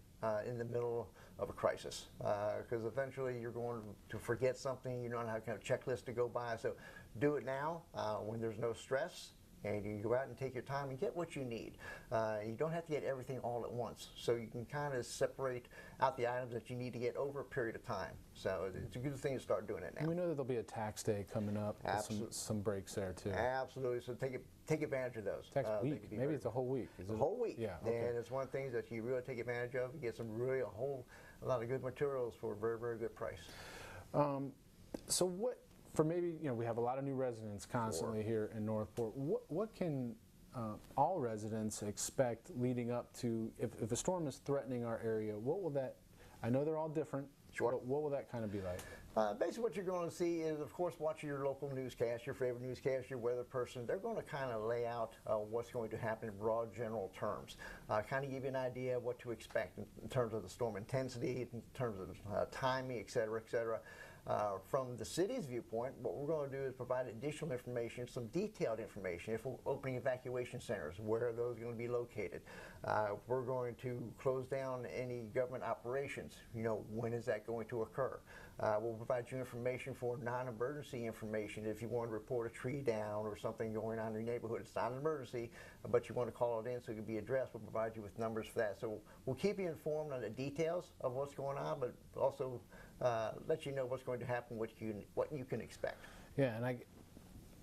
in the middle of a crisis, because eventually you're going to forget something. You don't have kind of checklist to go by. So do it now when there's no stress. And you can go out and take your time and get what you need. You don't have to get everything all at once. So you can kind of separate out the items that you need to get over a period of time. So it's a good thing to start doing it now. And we know that there'll be a tax day coming up. Absolutely. Some breaks there too. Absolutely. So take advantage of those. Tax week. Maybe it's a whole week. Is it a whole week? Yeah. Okay. And it's one of the things that you really take advantage of. You get a lot of good materials for a very, very good price. So what? For maybe, we have a lot of new residents constantly here in Northport. What can all residents expect leading up to, if a storm is threatening our area, what will that, I know they're all different, but what will that kind of be like? Basically what you're going to see is, of course, watching your local newscast, your favorite newscast, your weather person. They're going to kind of lay out what's going to happen in broad general terms. Kind of give you an idea of what to expect in terms of the storm intensity, in terms of timing, et cetera, et cetera. From the city's viewpoint, what we're going to do is provide additional information, some detailed information. If we're opening evacuation centers, where are those going to be located? We're going to close down any government operations. When is that going to occur? We'll provide you information for non-emergency information. If you want to report a tree down or something going on in your neighborhood, it's not an emergency, but you want to call it in so it can be addressed, we'll provide you with numbers for that. So we'll keep you informed on the details of what's going on, but also let you know what's going to happen, what you can expect. Yeah, and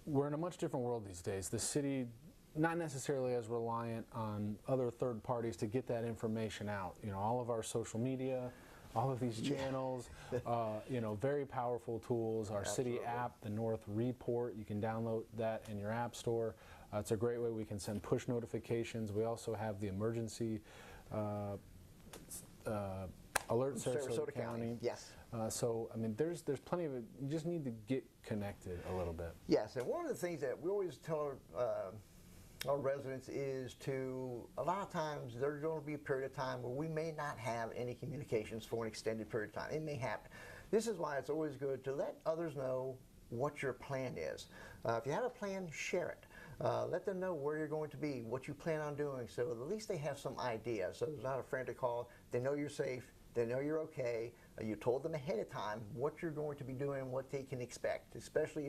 we're in a much different world these days. The city, not necessarily as reliant on other third parties to get that information out. All of our social media, all of these channels, very powerful tools. Our city app, the North Report, you can download that in your app store. It's a great way we can send push notifications. We also have the emergency alert Sarasota County. Yes. So, there's plenty of it. You just need to get connected a little bit. Yes, and one of the things that we always tell our residents is a lot of times there's going to be a period of time where we may not have any communications for an extended period of time. It may happen. This is why it's always good to let others know what your plan is. If you have a plan, share it. Let them know where you're going to be, what you plan on doing, so at least they have some idea. So there's not a frantic call. They know you're safe. They know you're okay. You told them ahead of time what you're going to be doing, what they can expect, especially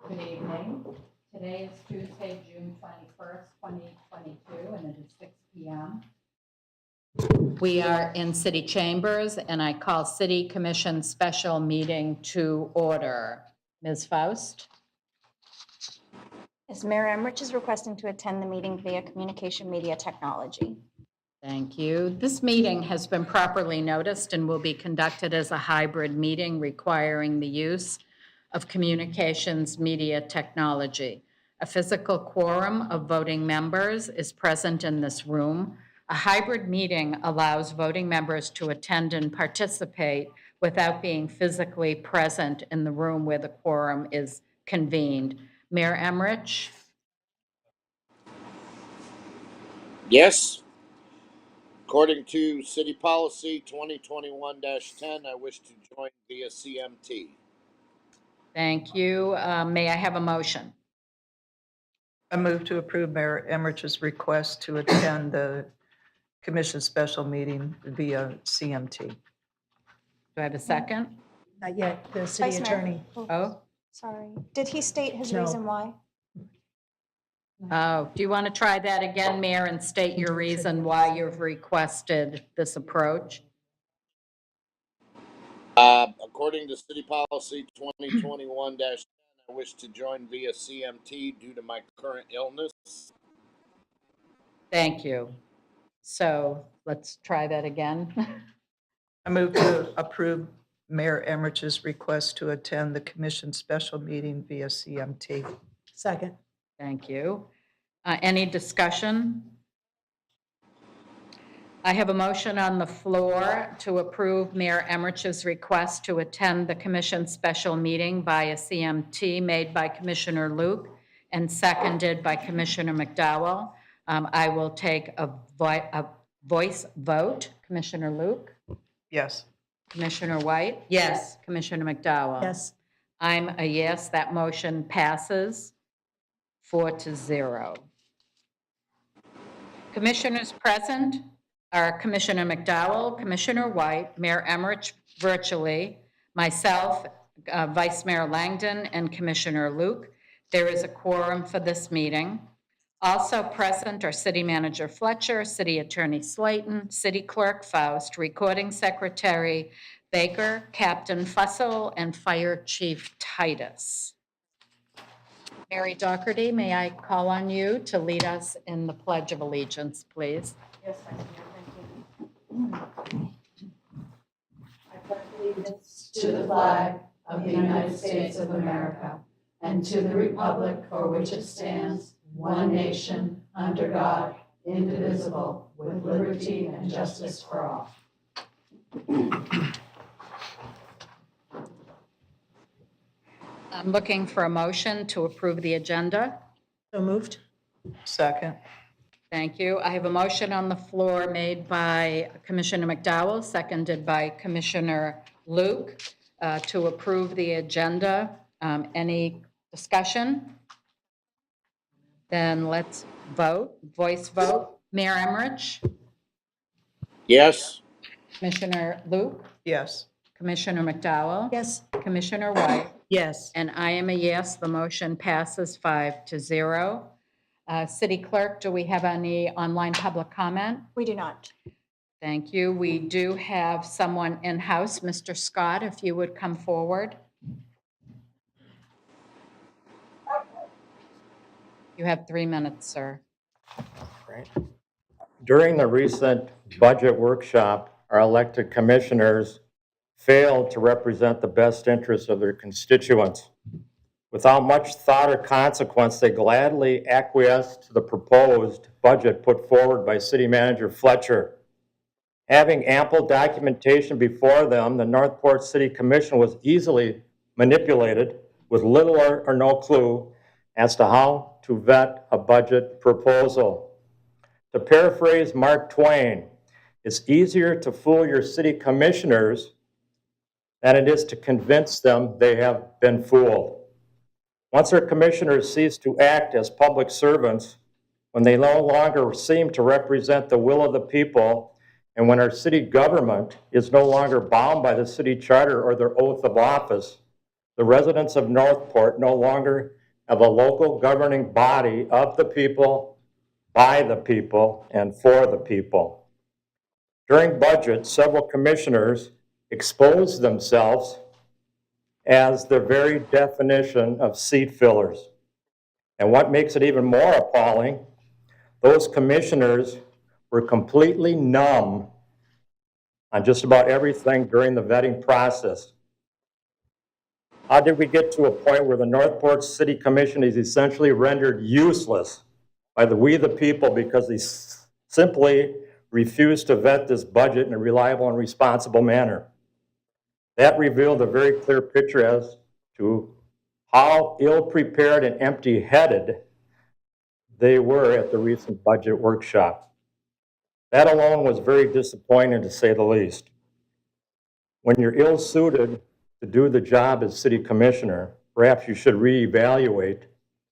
Good evening. Today is Tuesday, June 21st, 2022, and it is 6 p.m. We are in City Chambers, and I call City Commission special meeting to order. Ms. Faust? Yes, Mayor Emrich is requesting to attend the meeting via communication media technology. Thank you. This meeting has been properly noticed and will be conducted as a hybrid meeting requiring the use of communications media technology. A physical quorum of voting members is present in this room. A hybrid meeting allows voting members to attend and participate without being physically present in the room where the quorum is convened. Mayor Emrich? Yes. According to City Policy 2021-10, I wish to join via CMT. Thank you. May I have a motion? I move to approve Mayor Emmerich's request to attend the commission special meeting via CMT. Do I have a second? Not yet, the city Vice Mayor. attorney. Oh, Sorry. Did he state his No. reason why? oh, do you want to try that again, Mayor, and state your reason why you've requested this approach? According to City Policy 2021-10, I wish to join via CMT due to my current illness. Thank you. So let's try that again. I move to approve Mayor Emmerich's request to attend the commission special meeting via CMT. Second. Thank you. Any discussion? I have a motion on the floor to approve Mayor Emmerich's request to attend the commission special meeting via CMT made by Commissioner Luke and seconded by Commissioner McDowell. I will take a voice vote. Commissioner Luke? Yes. Commissioner White? Yes. Commissioner McDowell? Yes. I'm a yes. That motion passes 4-0. Commissioners present are Commissioner McDowell, Commissioner White, Mayor Emmerich virtually, myself, Vice Mayor Langdon, and Commissioner Luke. There is a quorum for this meeting. Also present are City Manager Fletcher, City Attorney Slayton, City Clerk Faust, Recording Secretary Baker, Captain Fussell, and Fire Chief Titus. Mary Doherty, may I call on you to lead us in the Pledge of Allegiance, please? Yes, Vice Mayor, thank you. I pledge allegiance to the flag of the United States of America and to the republic for which it stands, one nation, under God, indivisible, with liberty and justice for all. I'm looking for a motion to approve the agenda. So moved. Second. Thank you. I have a motion on the floor made by Commissioner McDowell, seconded by Commissioner Luke, to approve the agenda. Any discussion? Then let's vote, voice vote. Mayor Emmerich? Yes. Commissioner Luke? Yes. Commissioner McDowell? Yes. Commissioner White? Yes. And I am a yes. The motion passes 5-0. City Clerk, do we have any online public comment? We do not. Thank you. We do have someone in-house. Mr. Scott, if you would come forward. You have 3 minutes, sir. During the recent budget workshop, our elected commissioners failed to represent the best interests of their constituents. Without much thought or consequence, they gladly acquiesced to the proposed budget put forward by City Manager Fletcher. Having ample documentation before them, the Northport City Commission was easily manipulated with little or no clue as to how to vet a budget proposal. To paraphrase Mark Twain, it's easier to fool your city commissioners than it is to convince them they have been fooled. Once our commissioners cease to act as public servants, when they no longer seem to represent the will of the people, and when our city government is no longer bound by the city charter or their oath of office, the residents of Northport no longer have a local governing body of the people, by the people, and for the people. During budget, several commissioners exposed themselves as the very definition of seat fillers. And what makes it even more appalling, those commissioners were completely numb on just about everything during the vetting process. How did we get to a point where the Northport City Commission is essentially rendered useless by we the people because they simply refused to vet this budget in a reliable and responsible manner? That revealed a very clear picture as to how ill-prepared and empty-headed they were at the recent budget workshop. That alone was very disappointing, to say the least. When you're ill-suited to do the job as city commissioner, perhaps you should reevaluate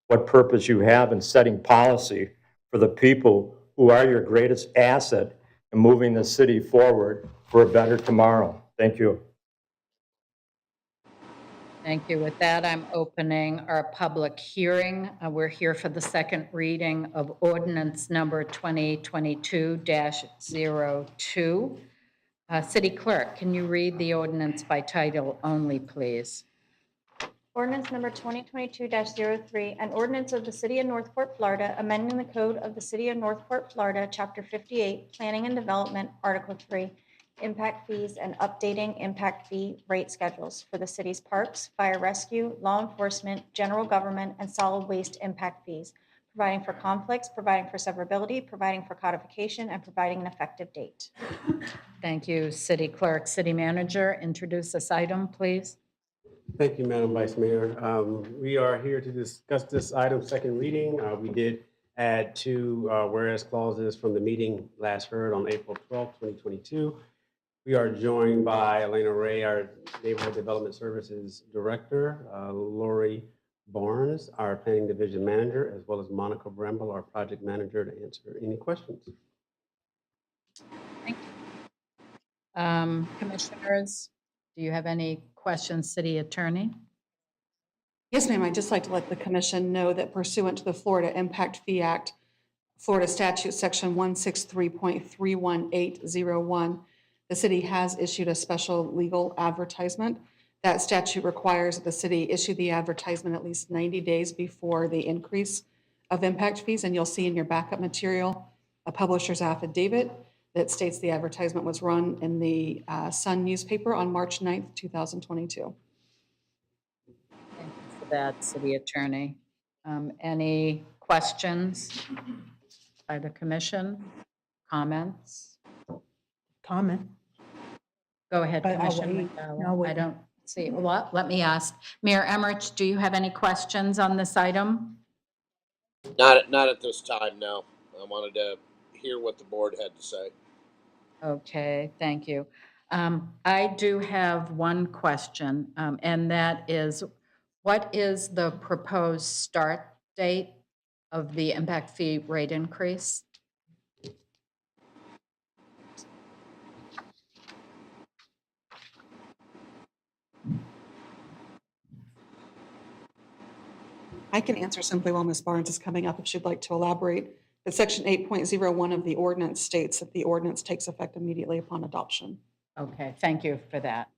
what purpose you have in setting policy for the people who are your greatest asset in moving the city forward for a better tomorrow. Thank you. Thank you. With that, I'm opening our public hearing. We're here for the second reading of ordinance number 2022-02. City Clerk, can you read the ordinance by title only, please? Ordinance number 2022-03, an ordinance of the City of Northport, Florida, amending the Code of the City of Northport, Florida, Chapter 58, Planning and Development, Article 3, Impact Fees, and updating impact fee rate schedules for the city's parks, fire rescue, law enforcement, general government, and solid waste impact fees, providing for conflicts, providing for severability, providing for codification, and providing an effective date. Thank you, City Clerk. City Manager, introduce this item, please. Thank you, Madam Vice Mayor. We are here to discuss this item, second reading. We did add two whereas clauses from the meeting last heard on April 12th, 2022. We are joined by Elena Ray, our Neighborhood Development Services Director, Lori Barnes, our Planning Division Manager, as well as Monica Bramble, our Project Manager, to answer any questions. Thank you. Commissioners, do you have any questions, City Attorney? Yes, ma'am. I'd just like to let the commission know that pursuant to the Florida Impact Fee Act, Florida Statute Section 163.31801, the city has issued a special legal advertisement. That statute requires that the city issue the advertisement at least 90 days before the increase of impact fees, and you'll see in your backup material a publisher's affidavit that states the advertisement was run in the Sun newspaper on March 9th, 2022. Thank you for that, City Attorney. Any questions by the commission? Comments? Comment. Go ahead, But I'll Commissioner wait. McDowell. I'll wait. I don't see, well, let me ask. Mayor Emmerich, do you have any questions on this item? Not at this time, no. I wanted to hear what the board had to say. Okay, thank you. I do have one question, and that is, what is the proposed start date of the impact fee rate increase? I can answer simply while Ms. Barnes is coming up if she'd like to elaborate. But Section 8.01 of the ordinance states that the ordinance takes effect immediately upon adoption. Okay, thank you for that.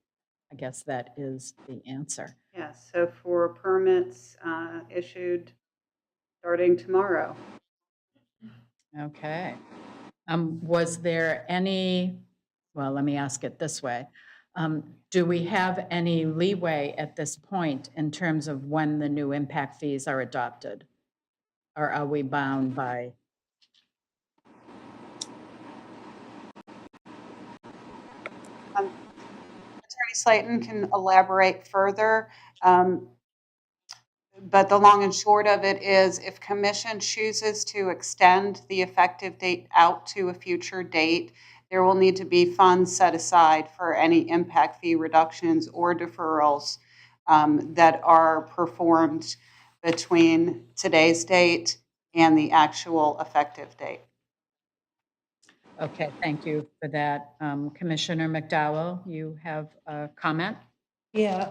I guess that is the answer. Yes, so for permits issued starting tomorrow. Okay. Was there any, well, let me ask it this way. Do we have any leeway at this point in terms of when the new impact fees are adopted? Or are we bound by? Attorney Slayton can elaborate further. But the long and short of it is if commission chooses to extend the effective date out to a future date, there will need to be funds set aside for any impact fee reductions or deferrals that are performed between today's date and the actual effective date. Okay, thank you for that. Commissioner McDowell, you have a comment? Yeah,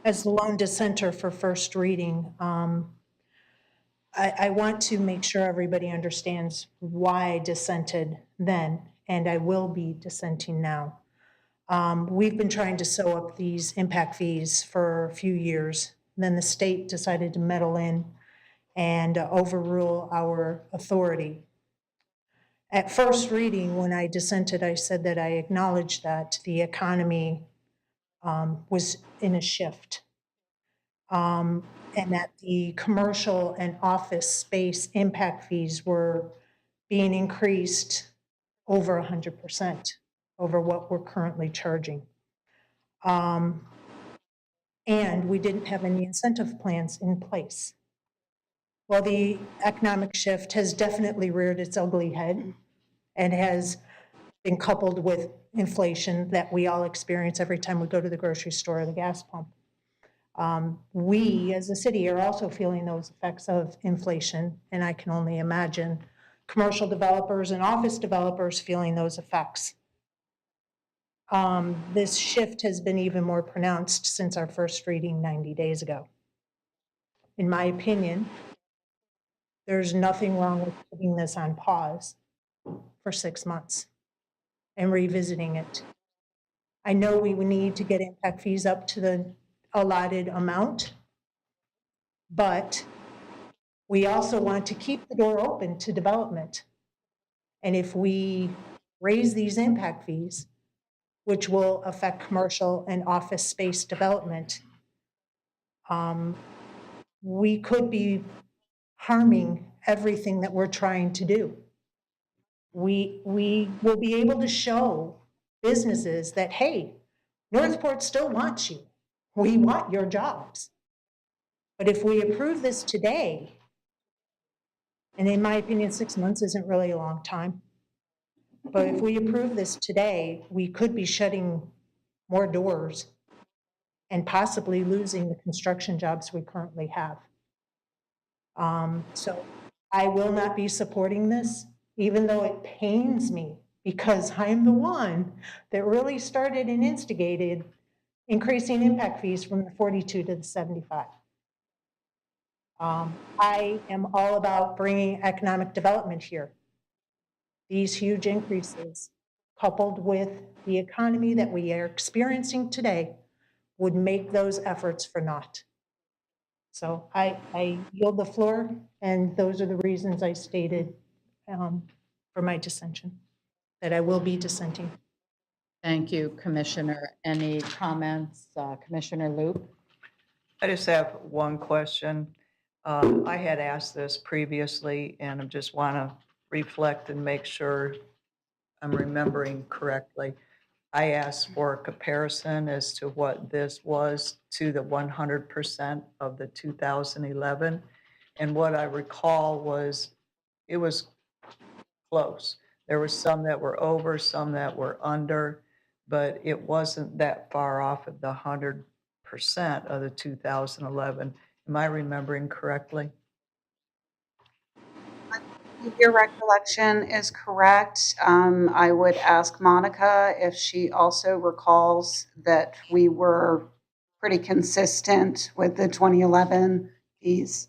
As the lone dissenter for first reading, I want to make sure everybody understands why I dissented then, and I will be dissenting now. We've been trying to sew up these impact fees for a few years. Then the state decided to meddle in and overrule our authority. At first reading, when I dissented, I said that I acknowledged that the economy was in a shift, and that the commercial and office space impact fees were being increased over 100% over what we're currently charging. And we didn't have any incentive plans in place. Well, the economic shift has definitely reared its ugly head and has been coupled with inflation that we all experience every time we go to the grocery store or the gas pump. We, as a city, are also feeling those effects of inflation, and I can only imagine commercial developers and office developers feeling those effects. This shift has been even more pronounced since our first reading 90 days ago. In my opinion, there's nothing wrong with putting this on pause for 6 months and revisiting it. I know we need to get impact fees up to the allotted amount, but we also want to keep the door open to development. And if we raise these impact fees, which will affect commercial and office space development, we could be harming everything that we're trying to do. We will be able to show businesses that, hey, Northport still wants you. We want your jobs. But if we approve this today, and in my opinion, 6 months isn't really a long time, but if we approve this today, we could be shutting more doors and possibly losing the construction jobs we currently have. So I will not be supporting this, even though it pains me, because I'm the one that really started and instigated increasing impact fees from the 42 to the 75. I am all about bringing economic development here. These huge increases, coupled with the economy that we are experiencing today, would make those efforts for naught. So I yield the floor, and those are the reasons I stated for my dissension, that I will be dissenting. Thank you, Commissioner. Any comments? Commissioner Loop? I just have one question. I had asked this previously, and I just want to reflect and make sure I'm remembering correctly. I asked for a comparison as to what this was to the 100% of the 2011. And what I recall was it was close. There were some that were over, some that were under, but it wasn't that far off of the 100% of the 2011. Am I remembering correctly? Your recollection is correct. I would ask Monica if she also recalls that we were pretty consistent with the 2011 fees.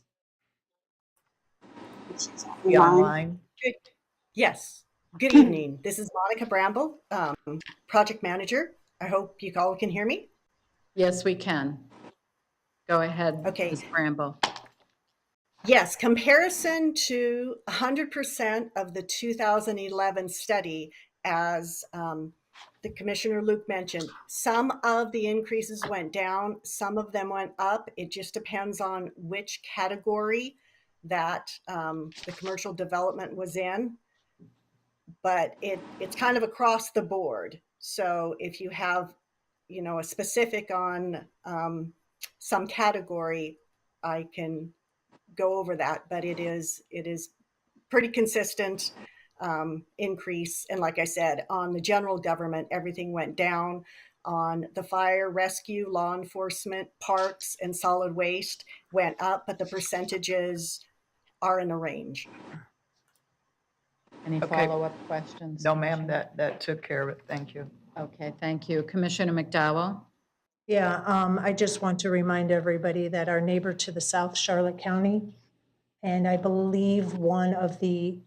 Be online. Yes. Good evening. This is Monica Bramble, project manager. I hope you all can hear me. Yes, we can. Go ahead, Okay. Ms. Bramble. Yes, comparison to 100% of the 2011 study, as the Commissioner Luke mentioned, some of the increases went down, some of them went up. It just depends on which category that the commercial development was in. But it's kind of across the board. So if you have, a specific on some category, I can go over that, but it is pretty consistent increase. And like I said, on the general government, everything went down. On the fire, rescue, law enforcement, parks, and solid waste went up, but the percentages are in a range. Any Okay. follow-up questions? No, ma'am, that took care of it. Thank you. Okay, thank you. Commissioner McDowell? Yeah, I just want to remind everybody that our neighbor to the south, Charlotte County, and I believe one of the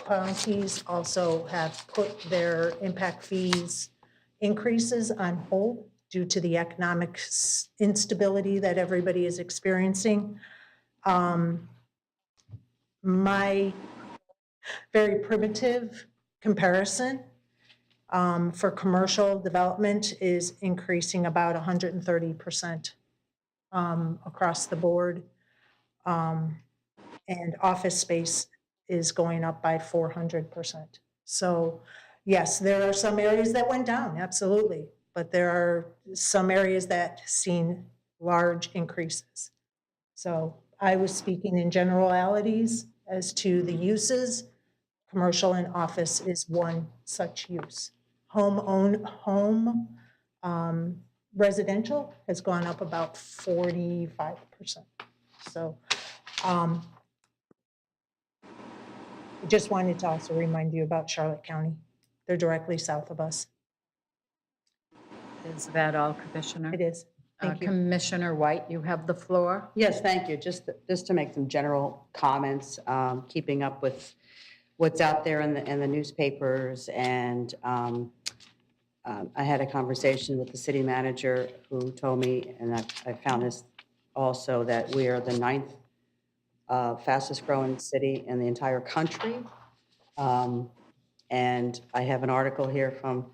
counties also have put their impact fees increases on hold due to the economic instability that everybody is experiencing. My very primitive comparison for commercial development is increasing about 130% across the board. And office space is going up by 400%. So yes, there are some areas that went down, absolutely. But there are some areas that seen large increases. So I was speaking in generalities as to the uses. Commercial and office is one such use. Home residential has gone up about 45%. So I just wanted to also remind you about Charlotte County. They're directly south of us. Is that all, Commissioner? It is. Thank you. Commissioner White, you have the floor. Yes, thank you. Just to make some general comments, keeping up with what's out there in the newspapers, and I had a conversation with the city manager who told me, and I found this also, that we are the 9th fastest growing city in the entire country. And I have an article here from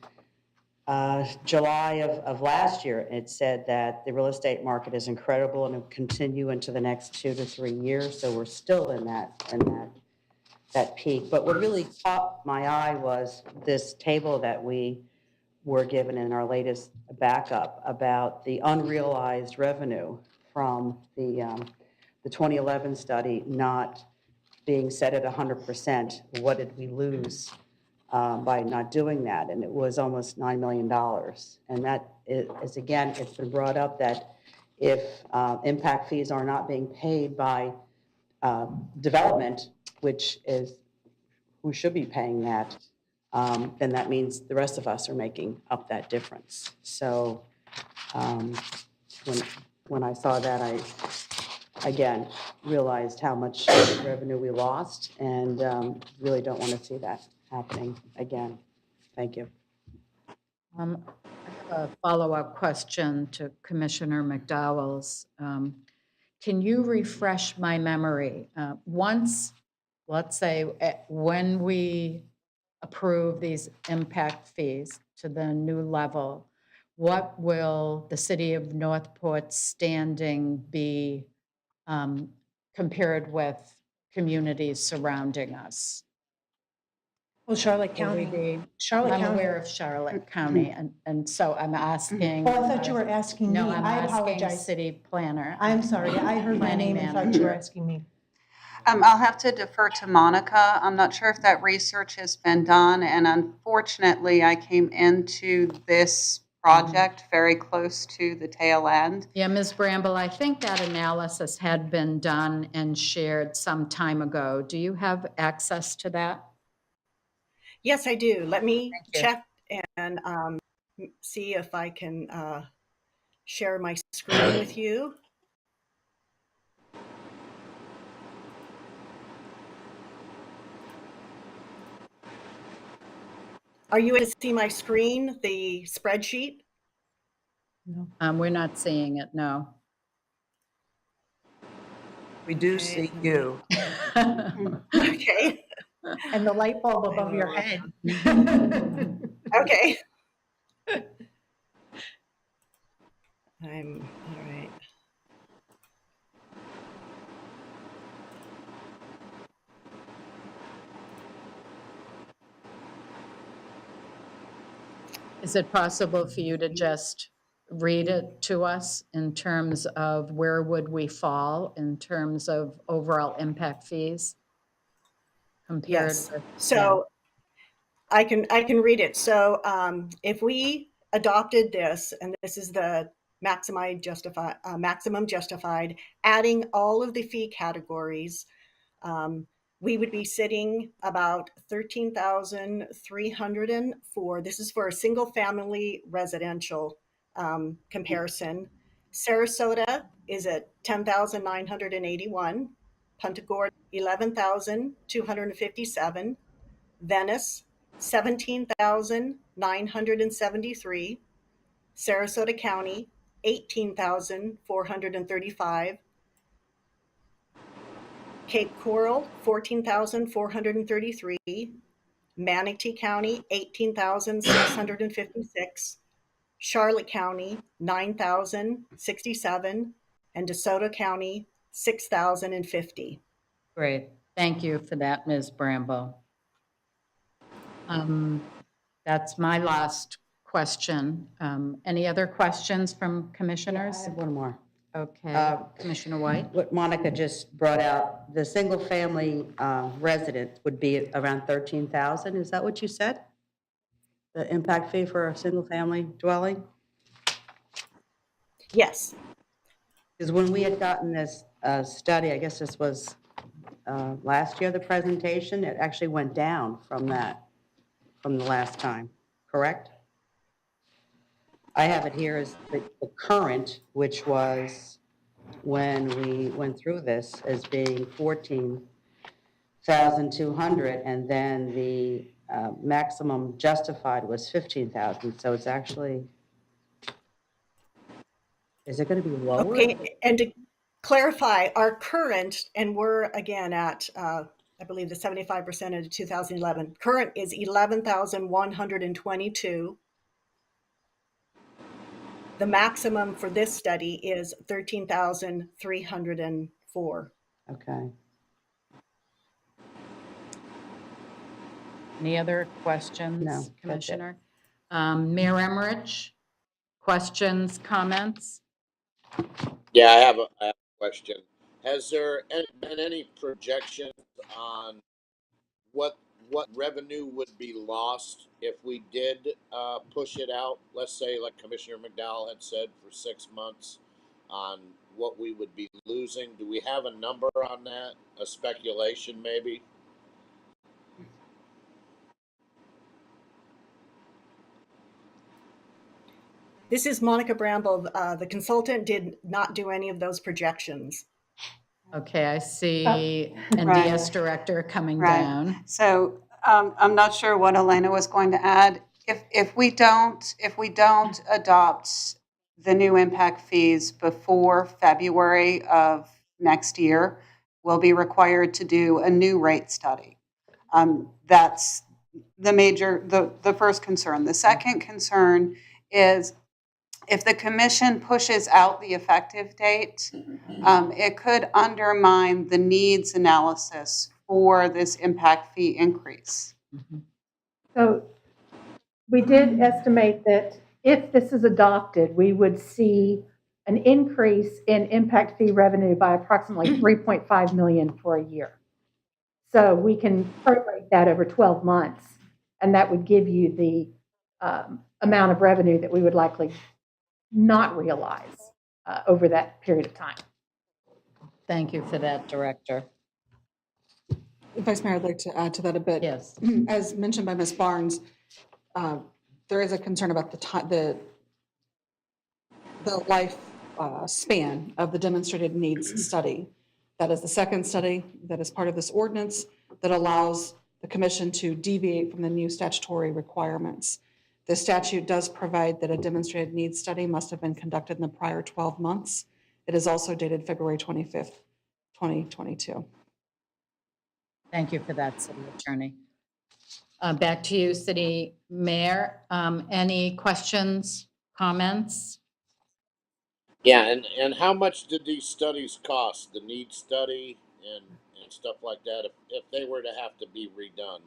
July of last year. It said that the real estate market is incredible and will continue into the next 2 to 3 years. So we're still in that peak. But what really caught my eye was this table that we were given in our latest backup about the unrealized revenue from the 2011 study not being set at 100%. What did we lose by not doing that? And it was almost $9 million. And that is, again, it's been brought up that if impact fees are not being paid by development, which is who should be paying that, then that means the rest of us are making up that difference. So when I saw that, I, again, realized how much revenue we lost, and really don't want to see that happening again. Thank you. I have a follow-up question to Commissioner McDowell's. Can you refresh my memory? Once, let's say, when we approve these impact fees to the new level, what will the city of Northport's standing be compared with communities surrounding us? Well, Charlotte County. Charlotte I'm County. aware of Charlotte County, and so I'm asking. Oh, I thought you were asking me. No, I'm I asking apologize. city planner. I'm sorry. I heard my Planning name and thought you were manager. asking me. I'll have to defer to Monica. I'm not sure if that research has been done, and unfortunately, I came into this project very close to the tail end. Yeah, Ms. Bramble, I think that analysis had been done and shared some time ago. Do you have access to that? Yes, I do. Let me check and see if I can share my screen with you. Are you able to see my screen, the spreadsheet? We're not seeing it, no. We do see you. Okay. And the light bulb above your head. Okay. All right. Is it possible for you to just read it to us in terms of where would we fall in terms of overall impact fees? Compared Yes. with, So I can read it. So if we adopted this, and this is the maximum justified, adding all of the fee categories, we would be sitting about $13,304. This is for a single family residential comparison, Sarasota is at 10,981, Punta Gorda 11,257, Venice 17,973, Sarasota County 18,435, Cape Coral 14,433, Manatee County 18,656, Charlotte County 9,067, and DeSoto County 6,050. Great. Thank you for that, Ms. Brambo. That's my last question. Any other questions from commissioners? I have one more. Okay, Commissioner White? What Monica just brought out, the single-family resident would be around 13,000, is that what you said? The impact fee for a single-family dwelling? Yes. Because when we had gotten this study, I guess this was last year, the presentation, it actually went down from that, from the last time, correct? I have it here as the current, which was when we went through this, as being 14,200, and then the maximum justified was 15,000. So it's actually, is it going to be lower? Okay, and to clarify, our current, and we're again at, I believe the 75% of 2011, current is 11,122. The maximum for this study is 13,304. Okay. Any other questions, No, that's it. Commissioner? Mayor Emmerich, questions, comments? Yeah, I have a question. Has there been any projections on what revenue would be lost if we did push it out? Let's say, like Commissioner McDowell had said, for 6 months, on what we would be losing. Do we have a number on that? A speculation, maybe? This is Monica Bramble. The consultant did not do any of those projections. Okay, I see NDS Right. Director coming Right. down. So I'm not sure what Elena was going to add. If we don't adopt the new impact fees before February of next year, we'll be required to do a new rate study. That's the first concern. The second concern is if the commission pushes out the effective date, it could undermine the needs analysis for this impact fee increase. So we did estimate that if this is adopted, we would see an increase in impact fee revenue by approximately 3.5 million for a year. So we can prorate that over 12 months, and that would give you the amount of revenue that we would likely not realize over that period of time. Thank you for that, Director. Vice Mayor, I'd like to add to that a bit. Yes. As mentioned by Ms. Barnes, there is a concern about the life span of the demonstrated needs study. That is the second study that is part of this ordinance that allows the commission to deviate from the new statutory requirements. The statute does provide that a demonstrated needs study must have been conducted in the prior 12 months. It is also dated February 25th, 2022. Thank you for that, City Attorney. Back to you, City Mayor. Any questions, comments? Yeah, and how much did these studies cost? The need study and stuff like that, if they were to have to be redone?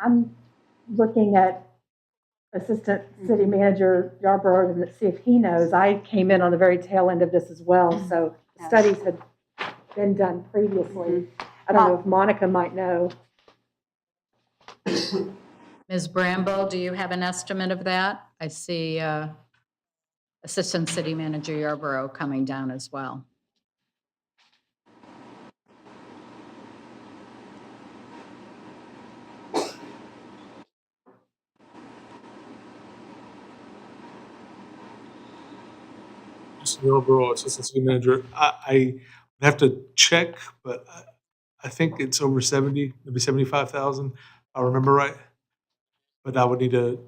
I'm looking at Assistant City Manager Yarborough to see if he knows. I came in on the very tail end of this as well, so studies had been done previously. I don't know if Monica might know. Ms. Bramble, do you have an estimate of that? I see Assistant City Manager Yarborough coming down as well. Mr. Yarborough, Assistant City Manager. I have to check, but I think it's over 70, maybe 75,000. I remember right, but I would need to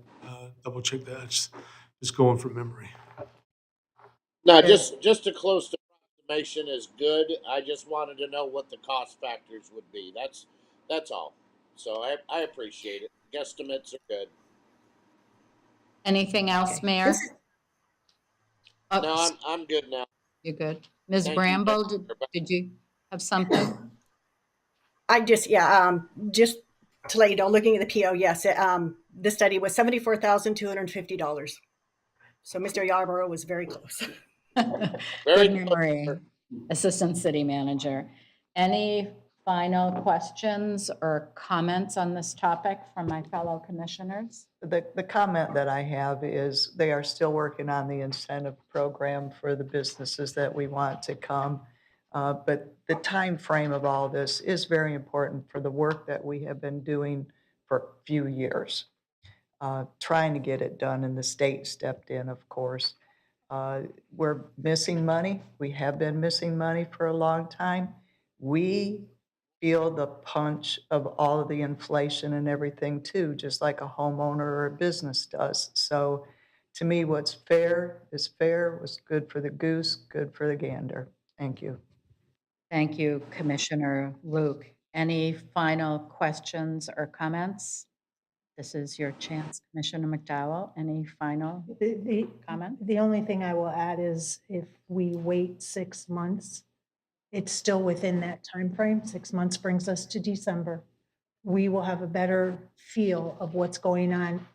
double check that. Just going from memory. No, just a close approximation is good. I just wanted to know what the cost factors would be. That's all. So I appreciate it. Guesstimates are good. Anything else, Mayor? Oh, No, I'm good now. You're good. Ms. Thank you, Bramble, Madam Chair. did you have something? I just, just to let you know, looking at the PO, yes, the study was $74,250. So Mr. Yarborough was very close. Very Good memory, Assistant City Manager. Any final questions or comments on this topic from my fellow commissioners? The comment that I have is they are still working on the incentive program for the businesses that we want to come. But the time frame of all this is very important for the work that we have been doing for a few years, trying to get it done, and the state stepped in, of course. We're missing money. We have been missing money for a long time. We feel the punch of all of the inflation and everything too, just like a homeowner or a business does. So to me, what's fair is fair, what's good for the goose, good for the gander. Thank you. Thank you, Commissioner Luke. Any final questions or comments? This is your chance, Commissioner McDowell. Any final comment? The only thing I will add is if we wait 6 months, it's still within that time frame. 6 months brings us to December. We will have a better feel of what's going on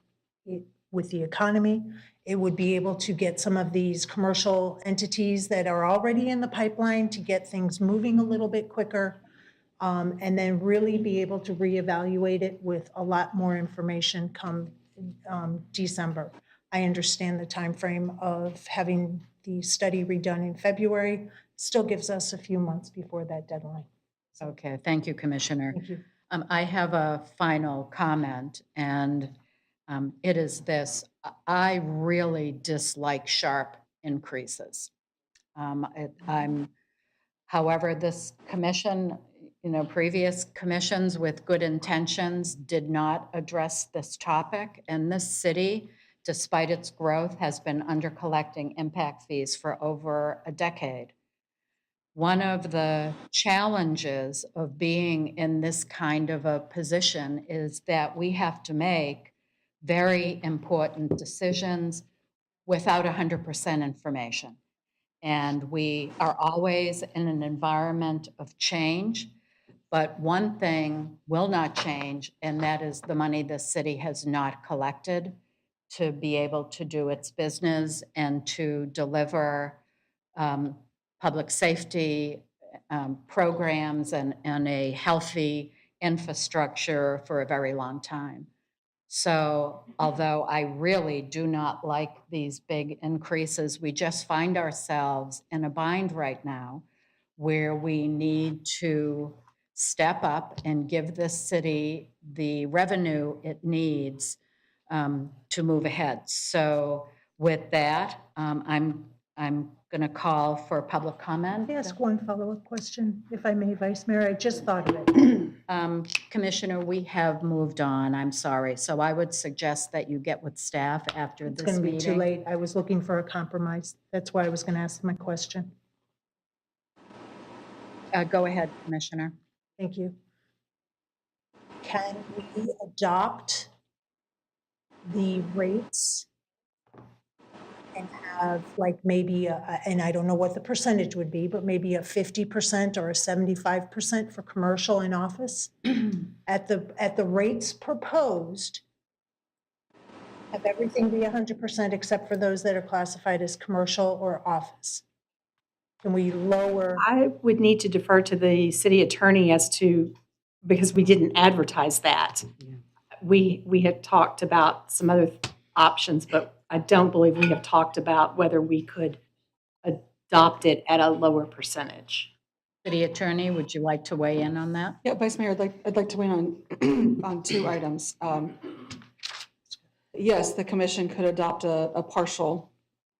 with the economy. It would be able to get some of these commercial entities that are already in the pipeline to get things moving a little bit quicker, and then really be able to reevaluate it with a lot more information come December. I understand the time frame of having the study redone in February. Still gives us a few months before that deadline. Okay, thank you, Commissioner. Thank you. I have a final comment, and it is this. I really dislike sharp increases. However, this commission, previous commissions with good intentions did not address this topic, and this city, despite its growth, has been under-collecting impact fees for over a decade. One of the challenges of being in this kind of a position is that we have to make very important decisions without 100% information. And we are always in an environment of change, but one thing will not change, and that is the money the city has not collected to be able to do its business and to deliver public safety programs and a healthy infrastructure for a very long time. So although I really do not like these big increases, we just find ourselves in a bind right now where we need to step up and give this city the revenue it needs to move ahead. So with that, I'm going to call for public comment. Can I ask one follow-up question, if I may, Vice Mayor? I just thought of it. Commissioner, we have moved on. I'm sorry. So I would suggest that you get with staff after It's this going to be meeting. too late. I was looking for a compromise. That's why I was going to ask my question. Go ahead, Commissioner. Thank you. Can we adopt the rates and have like maybe, and I don't know what the percentage would be, but maybe a 50% or a 75% for commercial and office at the rates proposed? Have everything be 100% except for those that are classified as commercial or office? Can we lower? I would need to defer to the city attorney as to, because we didn't advertise that. We had talked about some other options, but I don't believe we have talked about whether we could adopt it at a lower percentage. City Attorney, would you like to weigh in on that? Yeah, Vice Mayor, I'd like to weigh in on two items. Yes, the commission could adopt a partial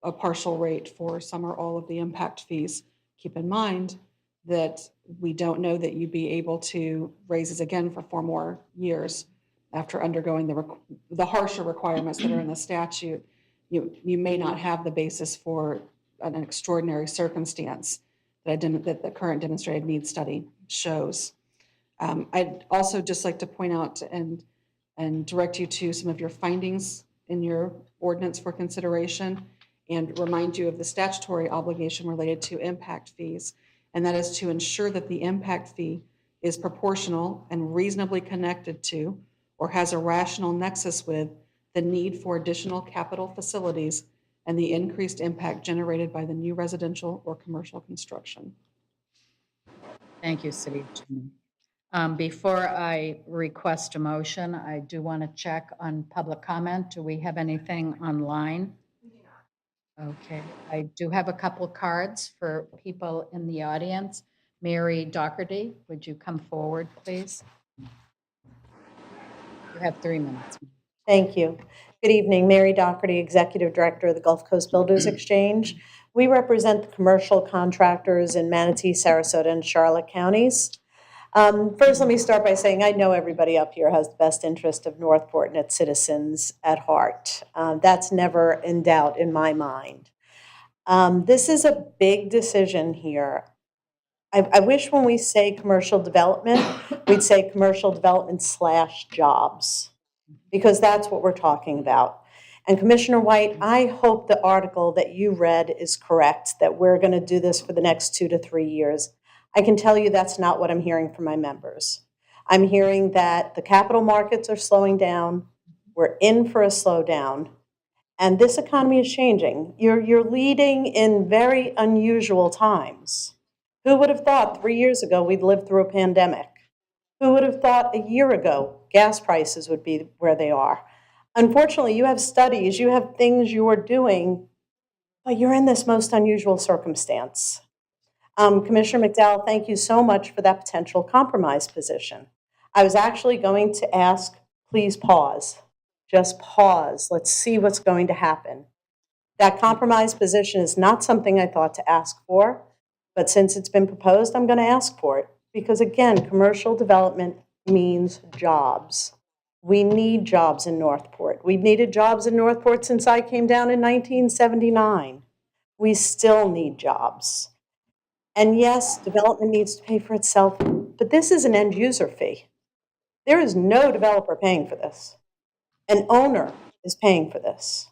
a partial rate for some or all of the impact fees. Keep in mind that we don't know that you'd be able to raise this again for 4 more years after undergoing the harsher requirements that are in the statute. You may not have the basis for an extraordinary circumstance that the current demonstrated needs study shows. I'd also just like to point out and direct you to some of your findings in your ordinance for consideration and remind you of the statutory obligation related to impact fees, and that is to ensure that the impact fee is proportional and reasonably connected to or has a rational nexus with the need for additional capital facilities and the increased impact generated by the new residential or commercial construction. Thank you, City Attorney. Before I request a motion, I do want to check on public comment. Do we have anything online? Okay, I do have a couple cards for people in the audience. Mary Doherty, would you come forward, please? You have 3 minutes. Thank you. Good evening, Mary Doherty, Executive Director of the Gulf Coast Builders Exchange. We represent the commercial contractors in Manatee, Sarasota, and Charlotte counties. First, let me start by saying I know everybody up here has the best interest of Northport and its citizens at heart. That's never in doubt in my mind. This is a big decision here. I wish when we say commercial development, we'd say commercial development / jobs, because that's what we're talking about. And Commissioner White, I hope the article that you read is correct, that we're going to do this for the next 2 to 3 years. I can tell you that's not what I'm hearing from my members. I'm hearing that the capital markets are slowing down, we're in for a slowdown, and this economy is changing. You're leading in very unusual times. Who would have thought 3 years ago we'd lived through a pandemic? Who would have thought a year ago gas prices would be where they are? Unfortunately, you have studies, you have things you are doing, but you're in this most unusual circumstance. Commissioner McDowell, thank you so much for that potential compromise position. I was actually going to ask, please pause. Just pause. Let's see what's going to happen. That compromise position is not something I thought to ask for, but since it's been proposed, I'm going to ask for it. Because again, commercial development means jobs. We need jobs in Northport. We've needed jobs in Northport since I came down in 1979. We still need jobs. And yes, development needs to pay for itself, but this is an end user fee. There is no developer paying for this. An owner is paying for this.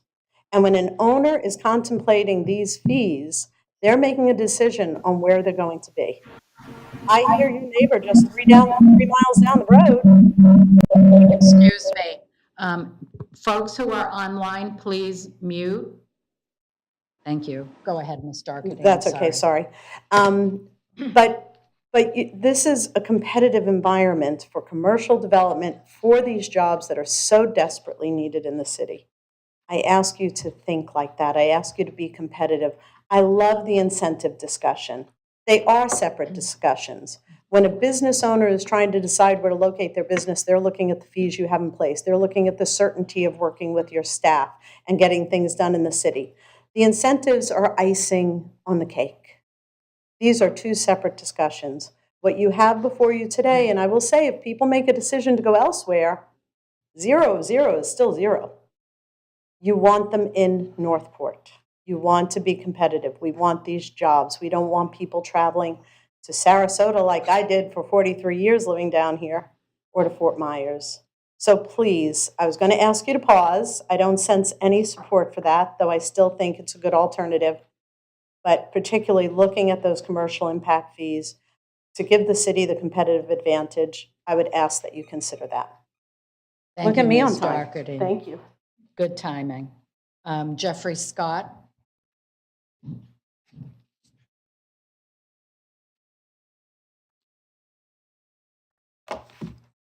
And when an owner is contemplating these fees, they're making a decision on where they're going to be. I hear your neighbor just 3 miles down the road. Excuse me. Folks who are online, please mute. Thank you. Go ahead, Ms. Doherty. That's okay, sorry. But this is a competitive environment for commercial development for these jobs that are so desperately needed in the city. I ask you to think like that. I ask you to be competitive. I love the incentive discussion. They are separate discussions. When a business owner is trying to decide where to locate their business, they're looking at the fees you have in place. They're looking at the certainty of working with your staff and getting things done in the city. The incentives are icing on the cake. These are 2 separate discussions. What you have before you today, and I will say, if people make a decision to go elsewhere, 0 is still 0. You want them in Northport. You want to be competitive. We want these jobs. We don't want people traveling to Sarasota like I did for 43 years living down here, or to Fort Myers. So please, I was going to ask you to pause. I don't sense any support for that, though I still think it's a good alternative. But particularly looking at those commercial impact fees, to give the city the competitive advantage, I would ask that you consider that. Look at me on time. Thank you. Good timing. Jeffrey Scott.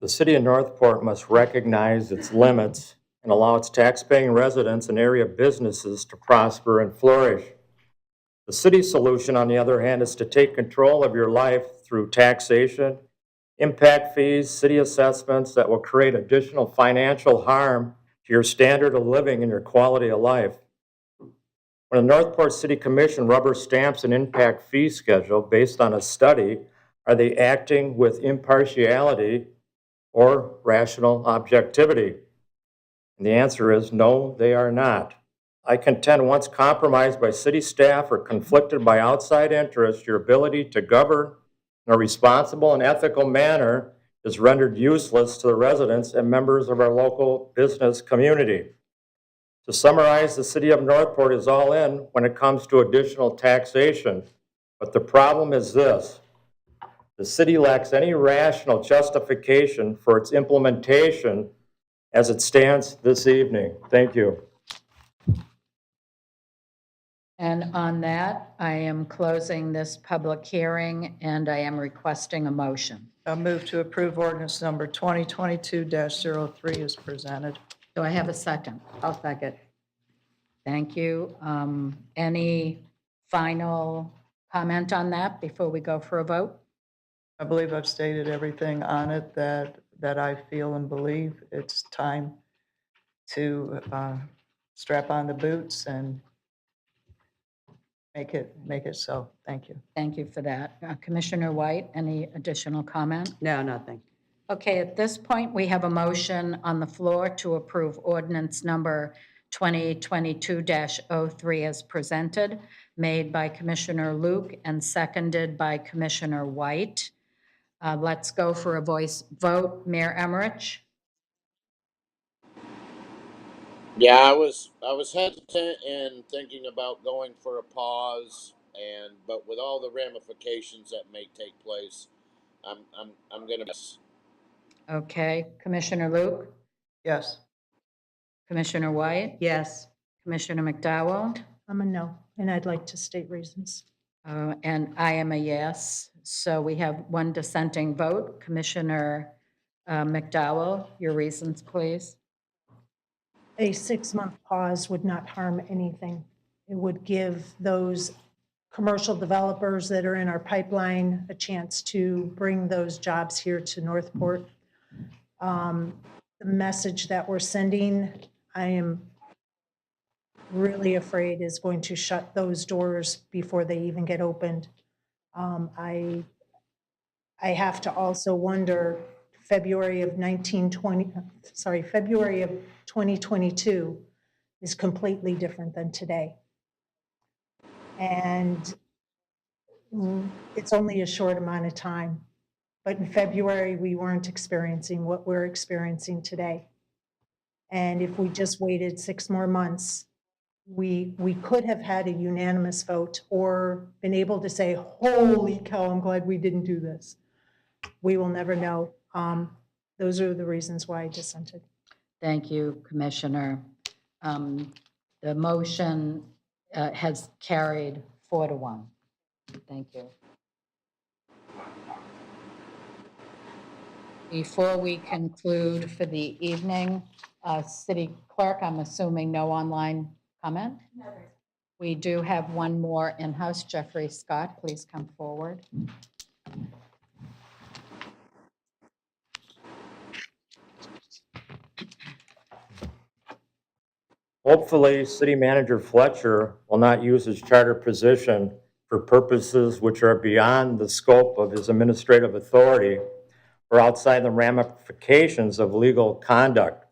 The city of Northport must recognize its limits and allow its taxpaying residents and area businesses to prosper and flourish. The city's solution, on the other hand, is to take control of your life through taxation, impact fees, city assessments that will create additional financial harm to your standard of living and your quality of life. When the Northport City Commission rubber stamps an impact fee schedule based on a study, are they acting with impartiality or rational objectivity? And the answer is no, they are not. I contend once compromised by city staff or conflicted by outside interests, your ability to govern in a responsible and ethical manner is rendered useless to the residents and members of our local business community. To summarize, the city of Northport is all in when it comes to additional taxation. But the problem is this: the city lacks any rational justification for its implementation as it stands this evening. Thank you. And on that, I am closing this public hearing, and I am requesting a motion. I move to approve ordinance number 2022-03 is presented. Do I have a second? I'll second. Thank you. Any final comment on that before we go for a vote? I believe I've stated everything on it that I feel and believe. It's time to strap on the boots and make it so. Thank you. Thank you for that. Commissioner White, any additional comment? No, nothing. Okay, at this point, we have a motion on the floor to approve ordinance number 2022-03 as presented, made by Commissioner Luke and seconded by Commissioner White. Let's go for a voice vote. Mayor Emmerich? Yeah, I was hesitant and thinking about going for a pause, but with all the ramifications that may take place, I'm gonna miss. Okay, Commissioner Luke? Yes. Commissioner White? Yes. Commissioner McDowell? I'm a no, and I'd like to state reasons. And I am a yes. So we have one dissenting vote. Commissioner McDowell, your reasons, please. A 6-month pause would not harm anything. It would give those commercial developers that are in our pipeline a chance to bring those jobs here to Northport. The message that we're sending, I am really afraid is going to shut those doors before they even get opened. I have to also wonder, February of 2022 is completely different than today. And it's only a short amount of time. But in February, we weren't experiencing what we're experiencing today. And if we just waited 6 more months, we could have had a unanimous vote or been able to say, holy cow, I'm glad we didn't do this. We will never know. Those are the reasons why I dissented. Thank you, Commissioner. The motion has carried 4-1. Thank you. Before we conclude for the evening, City Clerk, I'm assuming no online comment? No. We do have one more in-house. Jeffrey Scott, please come forward. Hopefully, City Manager Fletcher will not use his charter position for purposes which are beyond the scope of his administrative authority or outside the ramifications of legal conduct.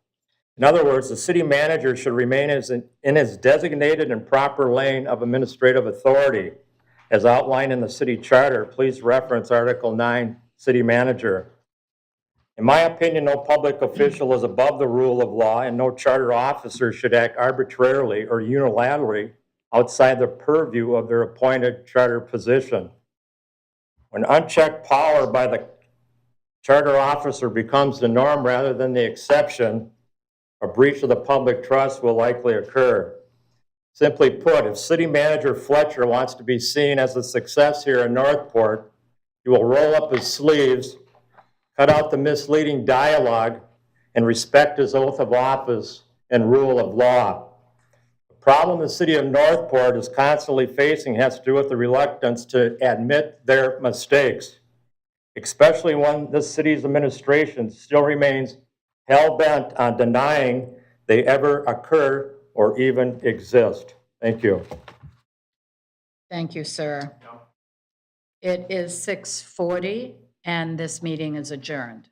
In other words, the city manager should remain in his designated and proper lane of administrative authority. As outlined in the city charter, please reference Article 9, City Manager. In my opinion, no public official is above the rule of law, and no charter officer should act arbitrarily or unilaterally outside the purview of their appointed charter position. When unchecked power by the charter officer becomes the norm rather than the exception, a breach of the public trust will likely occur. Simply put, if City Manager Fletcher wants to be seen as a success here in Northport, he will roll up his sleeves, cut out the misleading dialogue, and respect his oath of office and rule of law. The problem the city of Northport is constantly facing has to do with the reluctance to admit their mistakes, especially when this city's administration still remains hell-bent on denying they ever occur or even exist. Thank you. Thank you, sir. It is 6:40, and this meeting is adjourned.